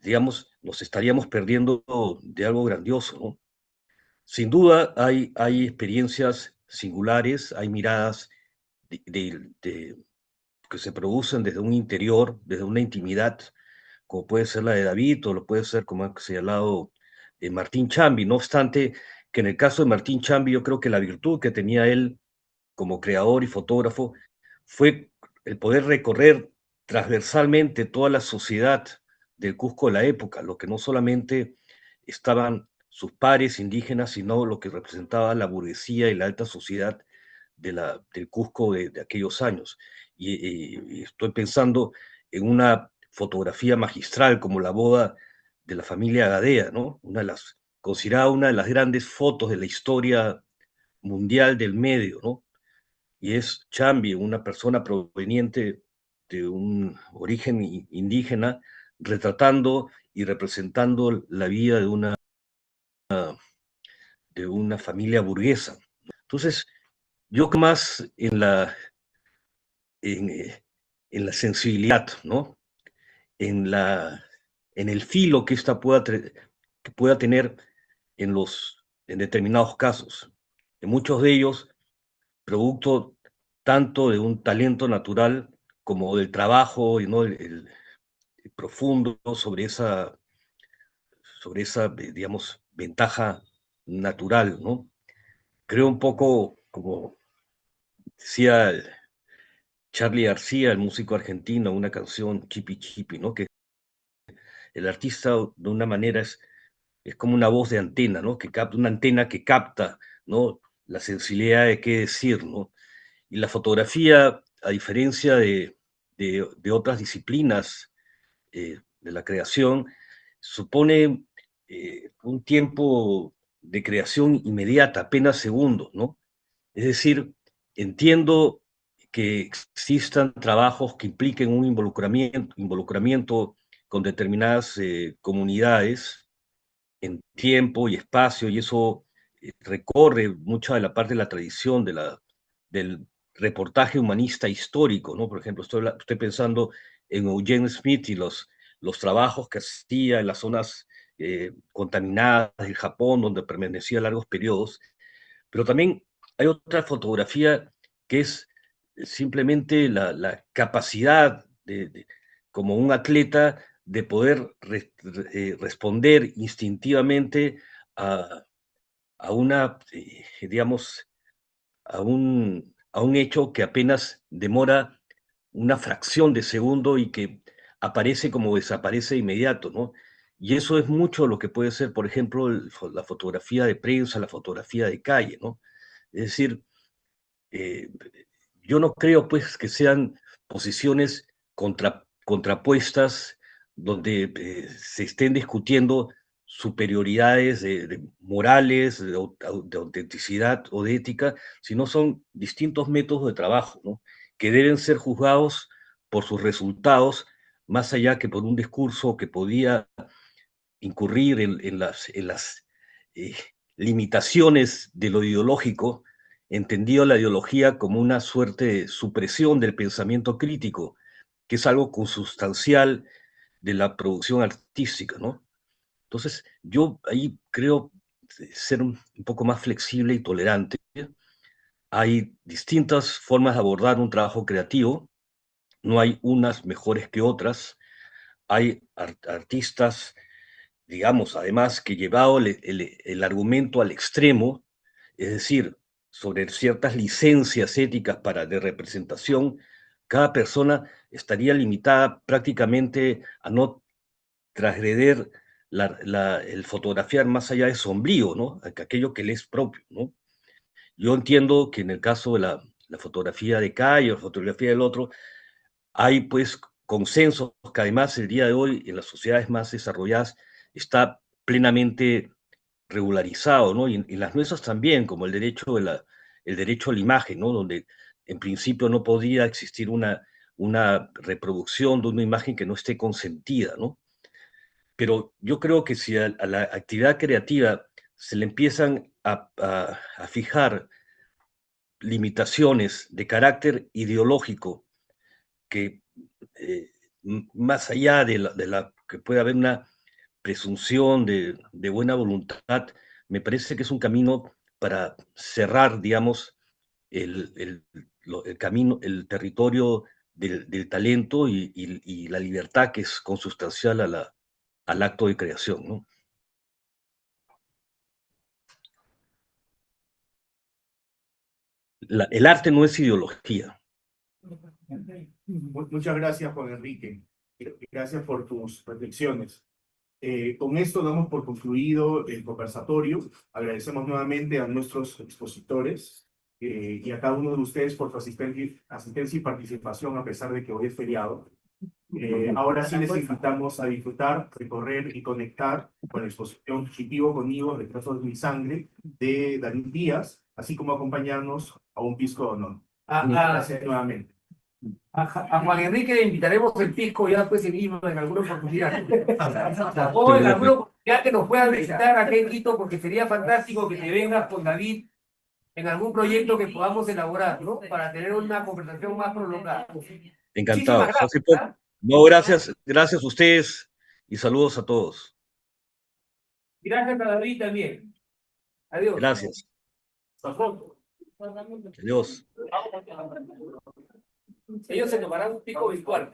S8: digamos, nos estaríamos perdiendo de algo grandioso, ¿no? Sin duda hay experiencias singulares, hay miradas que se producen desde un interior, desde una intimidad, como puede ser la de David o lo puede ser, como ha señalado Martín Chambi. No obstante, que en el caso de Martín Chambi, yo creo que la virtud que tenía él como creador y fotógrafo fue el poder recorrer transversalmente toda la sociedad del Cusco de la época, lo que no solamente estaban sus pares indígenas, sino lo que representaba la burguesía y la alta sociedad del Cusco de aquellos años. Y estoy pensando en una fotografía magistral como la boda de la familia Gadea, ¿no? Considerada una de las grandes fotos de la historia mundial del medio, ¿no? Y es Chambi, una persona proveniente de un origen indígena, retratando y representando la vida de una familia burguesa. Entonces, yo creo más en la sensibilidad, ¿no? En, la, en el filo que ésta que pueda tener en determinados casos. En muchos de ellos, producto tanto de un talento natural como del trabajo, ¿no? El profundo sobre esa, digamos, ventaja natural, ¿no? Creo un poco, como decía Charly García, el músico argentino, una canción Chipi Chipi, ¿no? Que el artista de una manera es como una voz de antena, ¿no? Una antena que capta, ¿no? La sensibilidad de qué decir, ¿no? Y la fotografía, a diferencia de otras disciplinas de la creación, supone un tiempo de creación inmediata, apenas segundos, ¿no? Es decir, entiendo que existan trabajos que impliquen un involucramiento con determinadas comunidades en tiempo y espacio, y eso recorre mucha de la parte de la tradición del reportaje humanista histórico, ¿no? Por ejemplo, estoy pensando en Eugene Smith y los trabajos que hacía en las zonas contaminadas del Japón, donde permanecía largos periodos, pero también hay otra fotografía que es simplemente la capacidad como un atleta de poder responder instintivamente a, digamos, a un hecho que apenas demora una fracción de segundo y que aparece como desaparece de inmediato, ¿no? Y eso es mucho lo que puede ser, por ejemplo, la fotografía de prensa, la fotografía de calle, ¿no? Es decir, eh, yo no creo pues que sean posiciones contrapuestas donde se estén discutiendo superioridades morales, de autenticidad o de ética, sino son distintos métodos de trabajo, ¿no? Que deben ser juzgados por sus resultados, más allá que por un discurso que podía incurrir en las eh, limitaciones de lo ideológico, entendido la ideología como una suerte de supresión del pensamiento crítico, que es algo consustancial de la producción artística, ¿no? Entonces, yo ahí creo ser un poco más flexible y tolerante. Hay distintas formas de abordar un trabajo creativo, no hay unas mejores que otras, hay artistas, digamos, además que llevado el argumento al extremo, es decir, sobre ciertas licencias éticas de representación, cada persona estaría limitada prácticamente a no transgreder el fotografiar más allá de sombrío, ¿no? Aquello que le es propio, ¿no? Yo entiendo que en el caso de la fotografía de calle o fotografía del otro, hay pues consensos que además el día de hoy en las sociedades más desarrolladas está plenamente regularizado, ¿no? Y en las nuestras también, como el derecho a la imagen, ¿no? Donde en principio no podía existir una reproducción de una imagen que no esté consentida, ¿no? Pero yo creo que si a la actividad creativa se le empiezan a fijar limitaciones de carácter ideológico que más allá de la que pueda haber una presunción de buena voluntad, me parece que es un camino para cerrar, digamos, el camino, el territorio del talento y la libertad que es consustancial al acto de creación, ¿no? El arte no es ideología.
S1: Muchas gracias, Juan Enrique. Gracias por tus reflexiones. Con esto damos por concluido el conversatorio. Agradecemos nuevamente a nuestros expositores y a cada uno de ustedes por su asistencia y participación a pesar de que hoy es feriado. Ahora sí les invitamos a disfrutar, recorrer y conectar con la exposición Shitivo conmigo, Retratos de mi sangre, de David Díaz, así como acompañarnos a un pisco de honor. Gracias nuevamente.
S3: A Juan Enrique le invitaremos el pisco ya pues en Lima en alguna oportunidad. O en alguna oportunidad que nos puedan visitar acá en Quito, porque sería fantástico que te vengas con David en algún proyecto que podamos elaborar, ¿no? Para tener una conversación más prolongada.
S8: Encantado.
S3: Muchísimas gracias, ¿ah?
S8: No, gracias a ustedes y saludos a todos.
S3: Gracias a David también. Adiós.
S8: Gracias.
S3: Hasta pronto.
S8: Adiós.
S3: Ellos se tomarán un pico virtual.